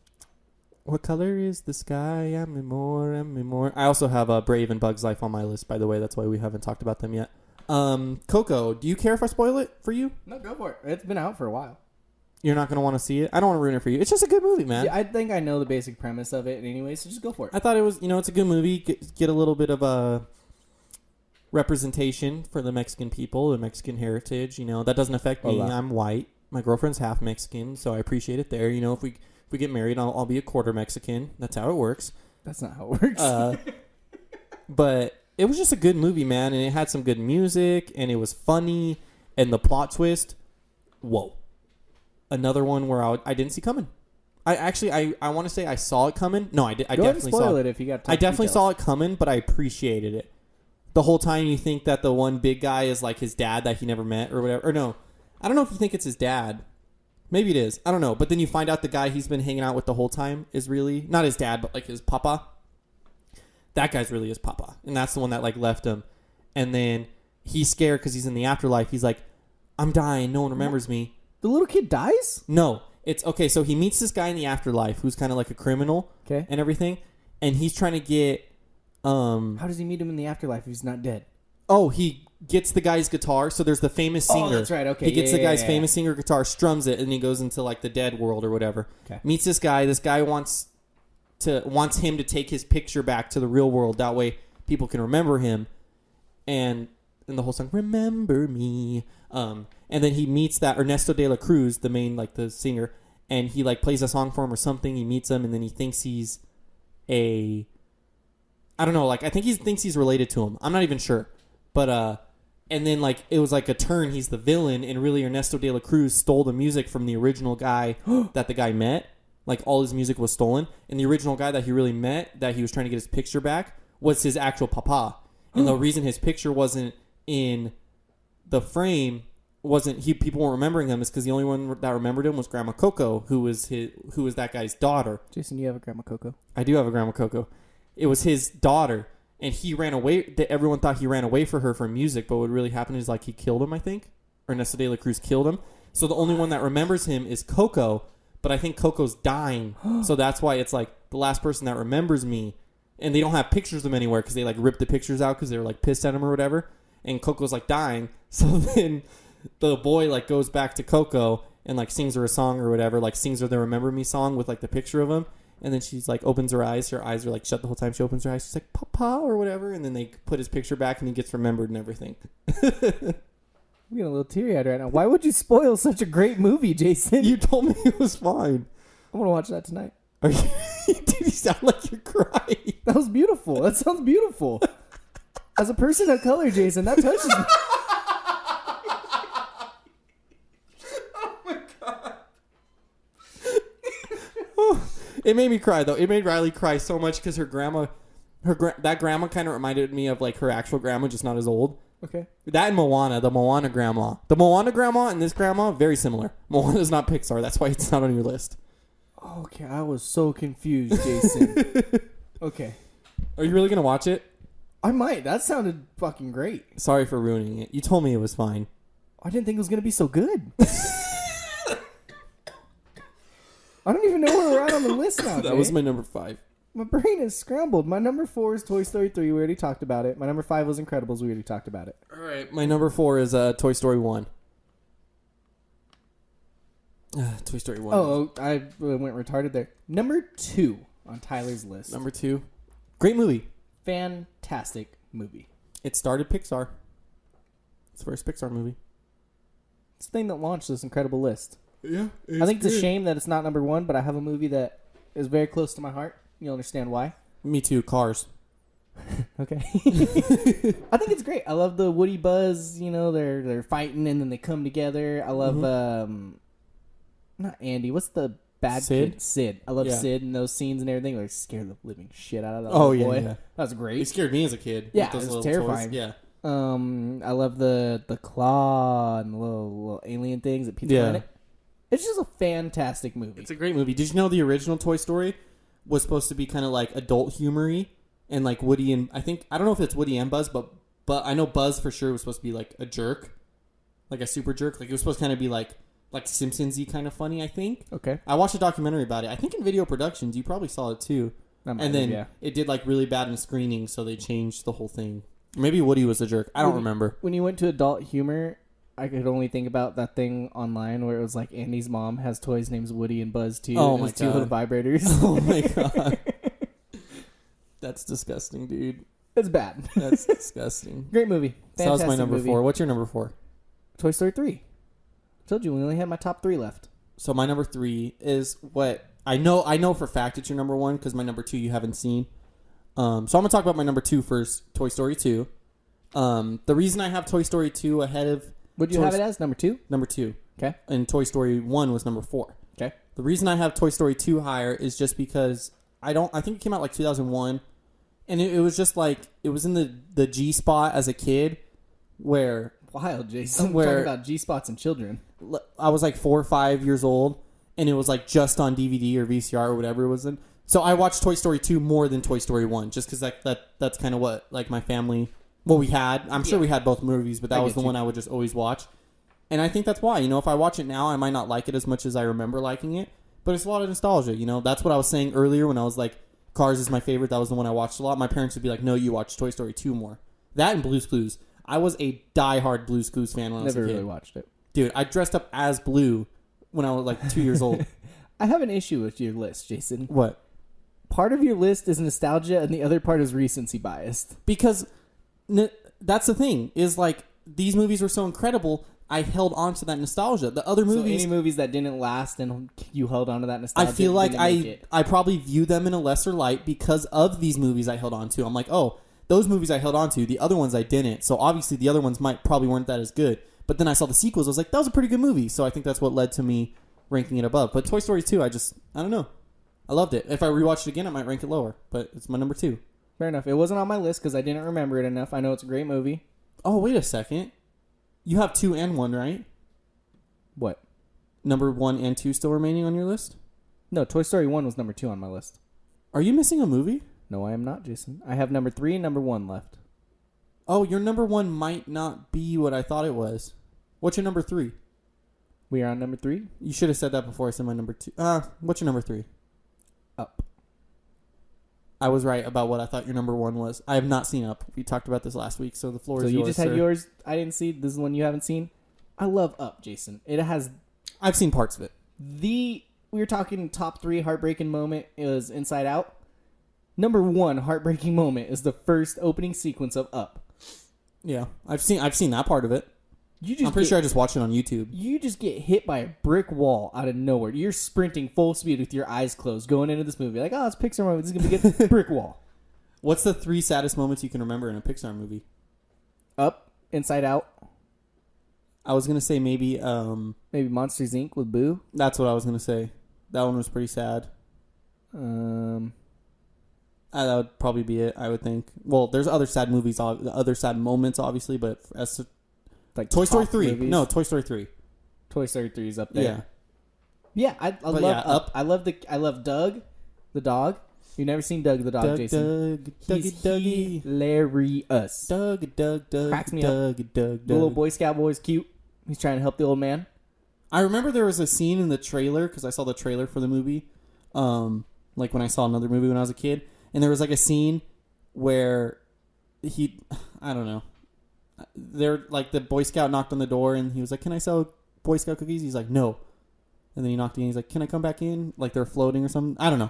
What color is the sky? I'm more. I also have Brave and Bugs Life on my list, by the way. That's why we haven't talked about them yet. Coco, do you care if I spoil it for you? No, go for it. It's been out for a while. You're not going to want to see it? I don't want to ruin it for you. It's just a good movie, man. Yeah, I think I know the basic premise of it anyway, so just go for it. I thought it was, it's a good movie. Get a little bit of a representation for the Mexican people, the Mexican heritage. That doesn't affect me. I'm white. My girlfriend's half Mexican, so I appreciate it there. If we get married, I'll be a quarter Mexican. That's how it works. That's not how it works. But it was just a good movie, man, and it had some good music, and it was funny, and the plot twist, whoa. Another one where I didn't see coming. I want to say I saw it coming. No, I did. I definitely saw it. If you got. I definitely saw it coming, but I appreciated it. The whole time you think that the one big guy is like his dad that he never met or whatever. Or no, I don't know if you think it's his dad. Maybe it is. I don't know. But then you find out the guy he's been hanging out with the whole time is really not his dad, but like his papa. That guy's really his papa, and that's the one that like left him. And then he's scared because he's in the afterlife. He's like, "I'm dying. No one remembers me." The little kid dies? No. It's okay. So he meets this guy in the afterlife who's kind of like a criminal, and everything, and he's trying to get. How does he meet him in the afterlife if he's not dead? Oh, he gets the guy's guitar. So there's the famous singer. Oh, that's right. Okay. He gets the guy's famous singer guitar, strums it, and he goes into like the dead world or whatever. Okay. Meets this guy. This guy wants him to take his picture back to the real world. That way people can remember him. And the whole song, "Remember Me." And then he meets that Ernesto de la Cruz, the main, like, the singer, and he, like, plays a song for him or something. He meets him, and then he thinks he's I don't know, like, I think he thinks he's related to him. I'm not even sure. But, and then, like, it was like a turn. He's the villain, and really Ernesto de la Cruz stole the music from the original guy that the guy met. Like, all his music was stolen. And the original guy that he really met, that he was trying to get his picture back, was his actual papa. And the reason his picture wasn't in the frame people weren't remembering him is because the only one that remembered him was Grandma Coco, who was that guy's daughter. Jason, you have a Grandma Coco? I do have a Grandma Coco. It was his daughter, and he ran away. Everyone thought he ran away for her for music, but what really happened is like he killed him, I think. Ernesto de la Cruz killed him. So the only one that remembers him is Coco, but I think Coco's dying. So that's why it's like the last person that remembers me. And they don't have pictures of him anywhere because they like ripped the pictures out because they were like pissed at him or whatever. And Coco's like dying. So then the boy like goes back to Coco and like sings her a song or whatever, like sings her the Remember Me song with like the picture of him. And then she's like opens her eyes are like shut the whole time. She opens her eyes. She's like, Papa or whatever. And then they put his picture back and he gets remembered and everything. I'm getting a little teary-eyed right now. Why would you spoil such a great movie, Jason? You told me it was fine. I want to watch that tonight. Are you, dude, you sound like you're crying. That was beautiful. That sounds beautiful. As a person of color, Jason, that touches me. Oh my god. It made me cry though. It made Riley cry so much because her grandma, that grandma kind of reminded me of like her actual grandma, just not as old. Okay. That and Moana, the Moana grandma. The Moana grandma and this grandma, very similar. Moana's not Pixar. That's why it's not on your list. Okay, I was so confused, Jason. Okay. Are you really going to watch it? I might. That sounded fucking great. Sorry for ruining it. You told me it was fine. I didn't think it was going to be so good. I don't even know where we're at on the list now, Jay. That was my number 5. My brain is scrambled. My number 4 is Toy Story 3. We already talked about it. My number 5 was Incredibles. We already talked about it. All right. My number 4 is Toy Story 1. Toy Story 1. Oh, I went retarded there. Number 2 on Tyler's list. Number 2. Great movie. Fantastic movie. It started Pixar. It's the first Pixar movie. It's the thing that launched this incredible list. Yeah. I think it's a shame that it's not number 1, but I have a movie that is very close to my heart. You'll understand why. Me too. Cars. Okay. I think it's great. I love the Woody Buzz. You know, they're fighting and then they come together. I love not Andy. What's the bad Sid? kid? Sid. I love Yeah. Sid and those scenes and everything. Like scared the living shit out of that Oh, little yeah, boy. yeah. That was great. It scared me as a kid. Yeah, with those it was little terrifying. Toys. Yeah. I love the claw and the little alien things at Pizza Planet. It's just a fantastic movie. It's a great movie. Did you know the original Toy Story was supposed to be kind of like adult humory and like Woody and I don't know if it's Woody and Buzz, but I know Buzz for sure was supposed to be like a jerk, like a super jerk. Like it was supposed to kind of be like Simpsons-y kind of funny. I think. Okay. I watched a documentary about it. I think in Video Productions, you probably saw it too. And then it did like really bad in screening, so they changed the whole thing. Maybe Woody was a jerk. I don't remember. When you went to adult humor, I could only think about that thing online where it was like Andy's mom has toys named Woody and Buzz too. Oh and my it was 2 God. little vibrators. Oh my god. That's disgusting, dude. It's bad. That's disgusting. Great movie. So that was Fantastic my number movie. 4. What's your number 4? Toy Story 3. Told you we only had my top 3 left. So my number 3 is what I know for a fact it's your number 1 because my number 2 you haven't seen. So I'm gonna talk about my number 2 first. Toy Story 2. The reason I have Toy Story 2 ahead of Would you have it as number 2? number 2, Okay. and Toy Story 1 was number 4. Okay. The reason I have Toy Story 2 higher is just because I think it came out like 2001, and it was just like it was in the G spot as a kid, where Wild, Jason. Where- Talking about G-spots and children. I was like 4 or 5 years old, and it was like just on DVD or VCR or whatever it was in. So I watched Toy Story 2 more than Toy Story 1, just because that's kind of what like my family, what we had. I'm sure we had both movies, but that was the one I would just always watch. And I think that's why, if I watch it now, I might not like it as much as I remember liking it, but it's a lot of nostalgia. That's what I was saying earlier when I was like, Cars is my favorite. That was the one I watched a lot. My parents would be like, no, you watch Toy Story 2 more. That and Blue's Clues. I was a diehard Blue's Clues fan when I was a Never kid. really watched it. Dude, I dressed up as Blue when I was like 2 years old. I have an issue with your list, Jason. What? Part of your list is nostalgia, and the other part is recency biased. Because that's the thing, is like, these movies were so incredible, I held on to that nostalgia. The other movies... So any movies that didn't last and you held on to that nostalgia, I feel like didn't make it. I probably view them in a lesser light because of these movies I held on to. I'm like, oh, those movies I held on to, the other ones I didn't. So obviously the other ones probably weren't that as good. But then I saw the sequels, I was like, that was a pretty good movie. So I think that's what led to me ranking it above. But Toy Story 2, I don't know. I loved it. If I rewatched it again, I might rank it lower. But it's my number 2. Fair enough. It wasn't on my list because I didn't remember it enough. I know it's a great movie. Oh, wait a second. You have 2 and 1, right? What? Number 1 and 2 still remaining on your list? No, Toy Story 1 was number 2 on my list. Are you missing a movie? No, I am not, Jason. I have number 3 and number 1 left. Oh, your number 1 might not be what I thought it was. What's your number 3? We are on number 3. You should have said that before I said my number 2. What's your number 3? Up. I was right about what I thought your number 1 was. I have not seen Up. We talked about this last week, so the floor is yours. So you just had sir. yours. I didn't see. This is one you haven't seen. I love Up, Jason. It has I've seen parts of it. we were talking top 3 heartbreaking moment is Inside Out. Number 1 heartbreaking moment is the first opening sequence of Up. Yeah, I've seen that part of it. I'm pretty sure I just watched it on YouTube. You just get hit by a brick wall out of nowhere. You're sprinting full speed with your eyes closed going into this movie. Like, oh, it's a Pixar movie. This is going to be good. Brick wall. What's the 3 saddest moments you can remember in a Pixar movie? Up, Inside Out. I was going to say maybe... Maybe Monsters, Inc. with Boo. That's what I was going to say. That one was pretty sad. Um... That would probably be it, I would think. Well, there's other sad movies, other sad moments, obviously, but as Like Toy Story 3. Movies. No, Toy Story 3. Toy Story 3 is up there. Yeah. Yeah, I love yeah, Up. I love Doug, the dog. You've never seen Doug the dog, Jason? Dougie, Dougie. Hilarious. Doug. Cracks me Doug. The little Boy Scout boy's cute. He's trying to help the old man. I remember there was a scene in the trailer, because I saw the trailer for the movie, like when I saw another movie when I was a kid, and there was like a scene where I don't know, they're like the Boy Scout knocked on the door and he was like, "Can I sell Boy Scout cookies?" He's like, "No." And then he knocked again. He's like, "Can I come back in?" Like they're floating or something. I don't know.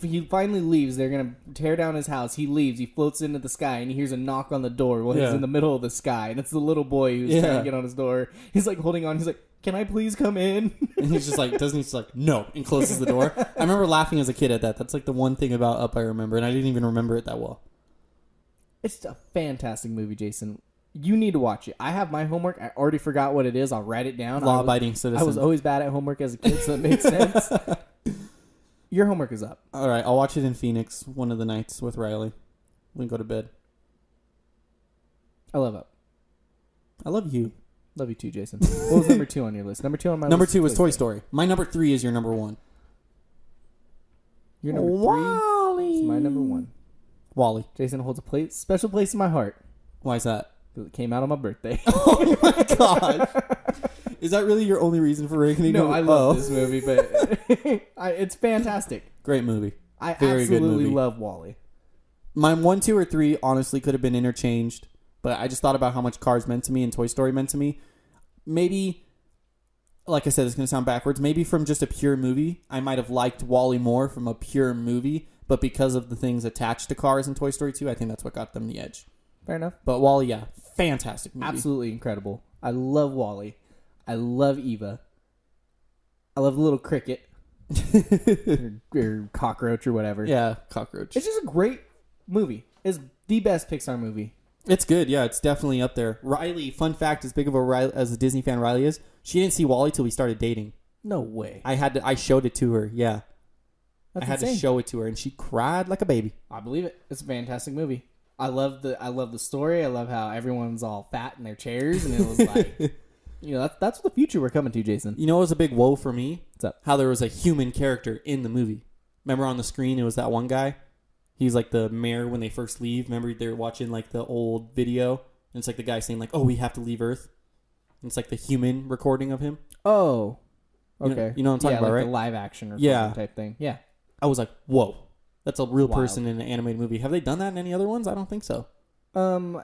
He finally leaves. They're going to tear down his house. He leaves. He floats into the sky, and he hears a knock on the door while he's in the middle of the sky. And it's the little boy who's trying to get on his door. He's like holding on. He's like, "Can I please come in?" And he's just like, he's like, "No," and closes the door. I remember laughing as a kid at that. That's like the one thing about Up I remember, and I didn't even remember it that well. It's a fantastic movie, Jason. You need to watch it. I have my homework. I already forgot what it is. I'll write it down. Law-abiding citizen. I was always bad at homework as a kid, so it makes sense. Your homework is up. All right, I'll watch it in Phoenix one of the nights with Riley. We can go to bed. I love Up. I love you. Love you too, Jason. What was number 2 on your list? Number 2 on my list. Number 2 was Toy Story. My number 3 is your number 1. Your number 3 Wally. is my number 1. Wally. Jason holds a special place in my heart. Why is that? Because it came out on my birthday. Oh my gosh. Is that really your only reason for ranking it? No, I love this movie, but it's fantastic. Great movie. I Very good absolutely movie. love Wall-E. My 1, 2, or 3 honestly could have been interchanged, but I just thought about how much Cars meant to me and Toy Story meant to me. Maybe, like I said, it's going to sound backwards. Maybe from just a pure movie, I might have liked Wall-E more from a pure movie, but because of the things attached to Cars and Toy Story 2, I think that's what got them the edge. Fair enough. But Wall-E, yeah, fantastic movie. Absolutely incredible. I love Wall-E. I love Eva. I love the little cricket. or cockroach or whatever. Yeah, cockroach. It's just a great movie. It's the best Pixar movie. It's good, yeah. It's definitely up there. Riley, fun fact, as big of as a Disney fan Riley is, she didn't see Wall-E till we started dating. No way. I showed it to her, yeah. That's I had insane. to show it to her, and she cried like a baby. I believe it. It's a fantastic movie. I love the story. I love how everyone's all fat in their chairs, and it was like, that's the future we're coming to, Jason. You know what was a big woe for me? What's up? How there was a human character in the movie. Remember on the screen, it was that one guy? He's like the mayor when they first leave. Remember they're watching like the old video? And it's like the guy saying like, "Oh, we have to leave Earth." And it's like the human recording of him. Oh. Okay. You know what I'm talking about, right? The live action or Yeah. something type thing. Yeah. I was like, whoa. That's a real Wild. person in an animated movie. Have they done that in any other ones? I don't think so. And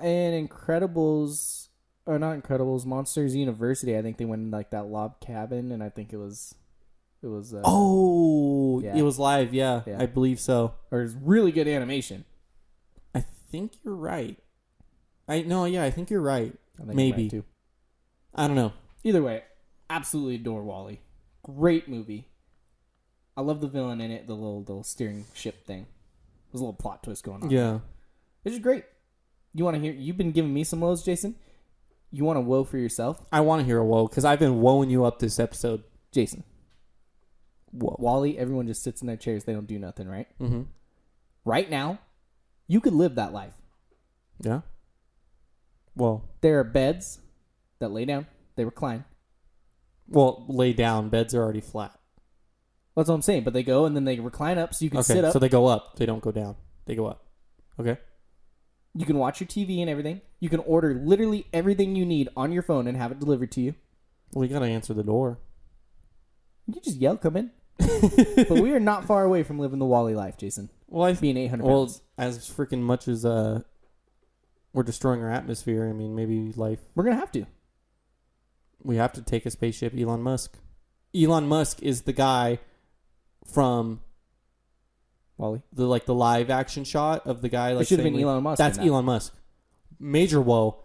Incredibles, or not Incredibles, Monsters University, I think they went in like that log cabin, and I think it was It was live, yeah. Yeah. I believe so. or it's really good animation. I think you're right. I think you're right. I think Maybe. I'm right, too. I don't know. Either way, absolutely adore Wall-E. Great movie. I love the villain in it, the little steering ship thing. There's a little plot twist going on. Yeah. It's just great. You want to hear? You've been giving me some woes, Jason. You want to woe for yourself, I want to hear a woe because I've been woeing you up this episode. Jason? Whoa. Wall-E, everyone just sits in their chairs. They don't do nothing, right? Mm-hmm. Right now, you could live that life. Yeah. Well, There are beds that lay down. They recline. lay down. Beds are already flat. That's what I'm saying. But they go and then they recline up so you can sit up. So they go up. They don't go down. They go up. Okay. You can watch your TV and everything. You can order literally everything you need on your phone and have it delivered to you. Well, you got to answer the door. You just yell, come in. But we are not far away from living the Wall-E life, Jason. Well, being 800 well, pounds. as freaking much as we're destroying our atmosphere, I mean, maybe life... We're going to have to. We have to take a spaceship. Elon Musk. Elon Musk is the guy from... Wall-E? The live action shot of the guy... It should have been Elon Musk. That's Elon Musk. Major woe.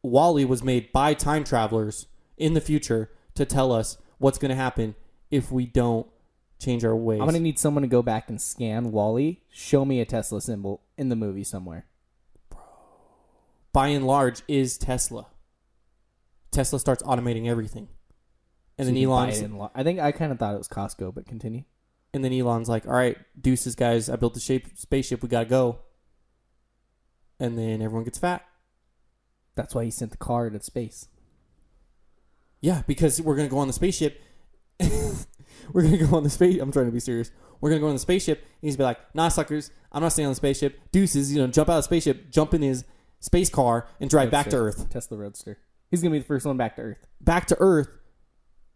Wall-E was made by time travelers in the future to tell us what's going to happen if we don't change our ways. I'm going to need someone to go back and scan Wall-E. Show me a Tesla symbol in the movie somewhere. Bro. By and large is Tesla. Tesla starts automating everything. And then Elon's... I think I kind of thought it was Costco, but continue. And then Elon's like, all right, deuces, guys. I built the spaceship. We got to go. And then everyone gets fat. That's why he sent the car to space. Yeah, because we're going to go on the spaceship. We're going to go on the space. I'm trying to be serious. We're going to go on the spaceship. And he's be like, nah, suckers. I'm not staying on the spaceship. Deuces, jump out of the spaceship, jump in his space car, and drive back to Earth. Tesla Roadster. He's going to be the first one back to Earth. Back to Earth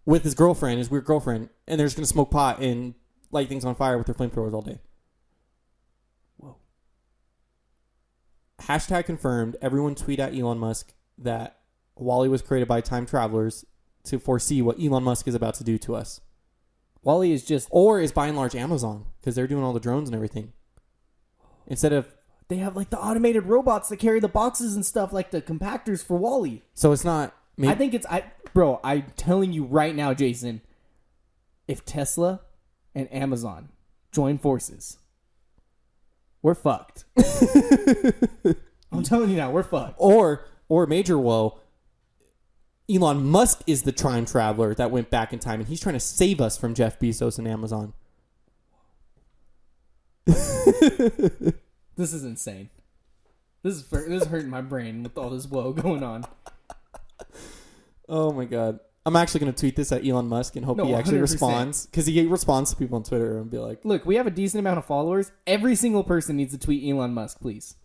with his girlfriend, his weird girlfriend. And they're just going to smoke pot and light things on fire with their flamethrowers all day. Whoa. Hashtag confirmed. Everyone tweet at Elon Musk that Wall-E was created by time travelers to foresee what Elon Musk is about to do to us. Wall-E is just... Or is by and large Amazon, because they're doing all the drones and everything. Instead of... They have like the automated robots that carry the boxes and stuff, like the compactors for Wall-E. So it's not... I think it's... Bro, I'm telling you right now, Jason, if Tesla and Amazon join forces, we're fucked. I'm telling you now, we're fucked. Or major woe, Elon Musk is the time traveler that went back in time, and he's trying to save us from Jeff Bezos and Amazon. This is insane. This is hurting my brain with all this woe going on. Oh my god. I'm actually going to tweet this at Elon Musk and hope he actually 100%. Responds. Because he responds to people on Twitter and be like... Look, we have a decent amount of followers. Every single person needs to tweet Elon Musk, please.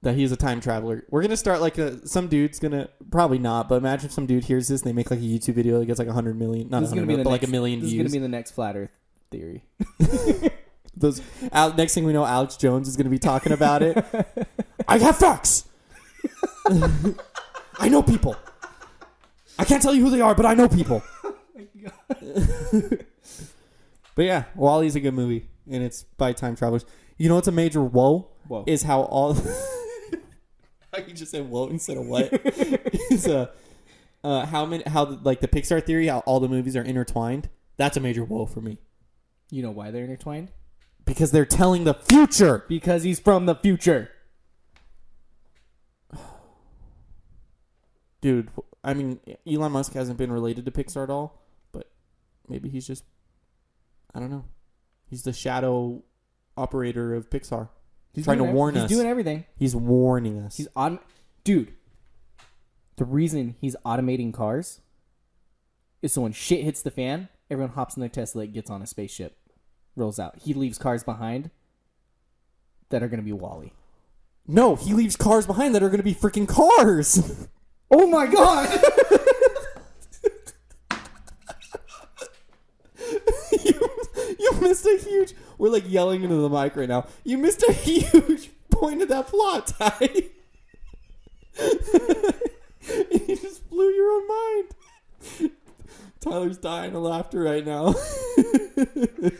That he's a time traveler. We're going to start some dude's going to... Probably not, but imagine if some dude hears this and they make like a YouTube video that gets like 100 million... Not 100 million, but like 1 million views. This is going to be the next Flat Earth theory. Next thing we know, Alex Jones is going to be talking about it. I have facts! I know people. I can't tell you who they are, but I know people. Oh my god. But yeah, Wall-E's a good movie, and it's by time travelers. You know what's a major woe? Whoa. Is how all... How you just said woe instead of what? Is the Pixar theory, how all the movies are intertwined. That's a major woe for me. You know why they're intertwined? Because they're telling the future. Because he's from the future. Dude, I mean, Elon Musk hasn't been related to Pixar at all, but maybe he's just, I don't know. He's the shadow operator of Pixar. He's trying to warn us. He's doing everything. He's warning us. Dude, the reason he's automating cars is so when shit hits the fan, everyone hops in their Tesla, gets on a spaceship, rolls out. He leaves cars behind that are going to be Wall-E. No, he leaves cars behind that are going to be freaking cars. Oh my god! you missed a huge... We're like yelling into the mic right now. You missed a huge point of that plot, Ty. You just blew your own mind. Tyler's dying of laughter right now. This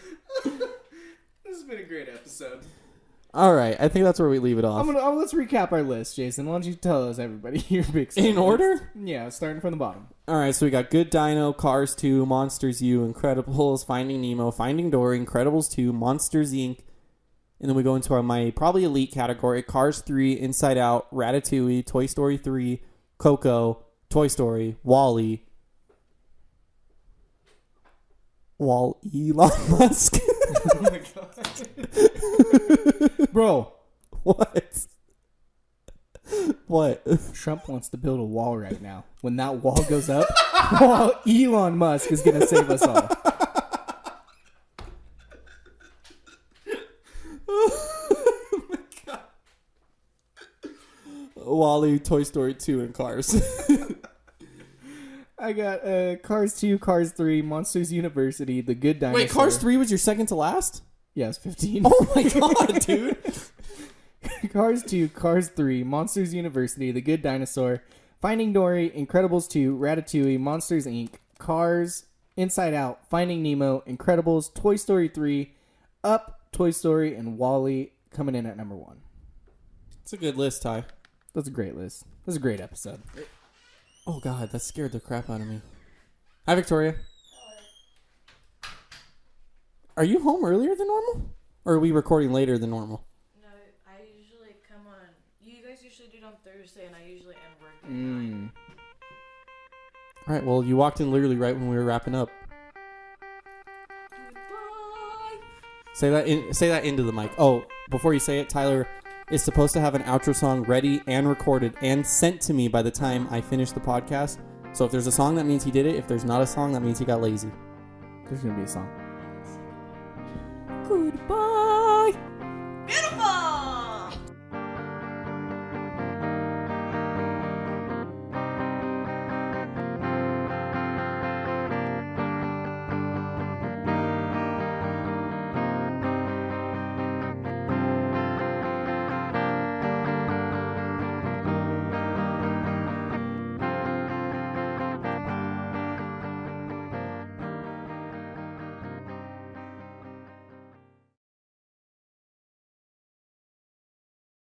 has been a great episode. All right, I think that's where we leave it off. Let's recap our list, Jason. Why don't you tell us, everybody, your big in order? Yeah, starting from the bottom. All right, so we got Good Dino, Cars 2, Monsters U, Incredibles, Finding Nemo, Finding Dory, Incredibles 2, Monsters Inc. And then we go into my probably elite category, Cars 3, Inside Out, Ratatouille, Toy Story 3, Coco, Toy Story, Wall-E, Elon Musk. Oh my god. Bro. What? What? Trump wants to build a wall right now. When that wall goes up, Elon Musk is going to save us all. WALL-E, Toy Story 2, and Cars. I got Cars 2, Cars 3, Monsters University, The Good Dinosaur. Wait, Cars 3 was your second to last? Yeah, it's 15. Oh my god, dude. Cars 2, Cars 3, Monsters University, The Good Dinosaur, Finding Dory, Incredibles 2, Ratatouille, Monsters Inc., Cars, Inside Out, Finding Nemo, Incredibles, Toy Story 3, Up, Toy Story, and WALL-E coming in at number 1. It's a good list, Ty. That's a great list. That's a great episode. Oh god, that scared the crap out of me. Hi, Victoria. Are you home earlier than normal? Or are we recording later than normal? No, I usually come on. You guys usually do it on Thursday, and I usually end work at 9. Alright, well, you walked in literally right when we were wrapping up. Goodbye. Say that into the mic. Oh, before you say it, Tyler is supposed to have an outro song ready and recorded and sent to me by the time I finish the podcast. So if there's a song, that means he did it. If there's not a song, that means he got lazy. There's going to be a song. Goodbye.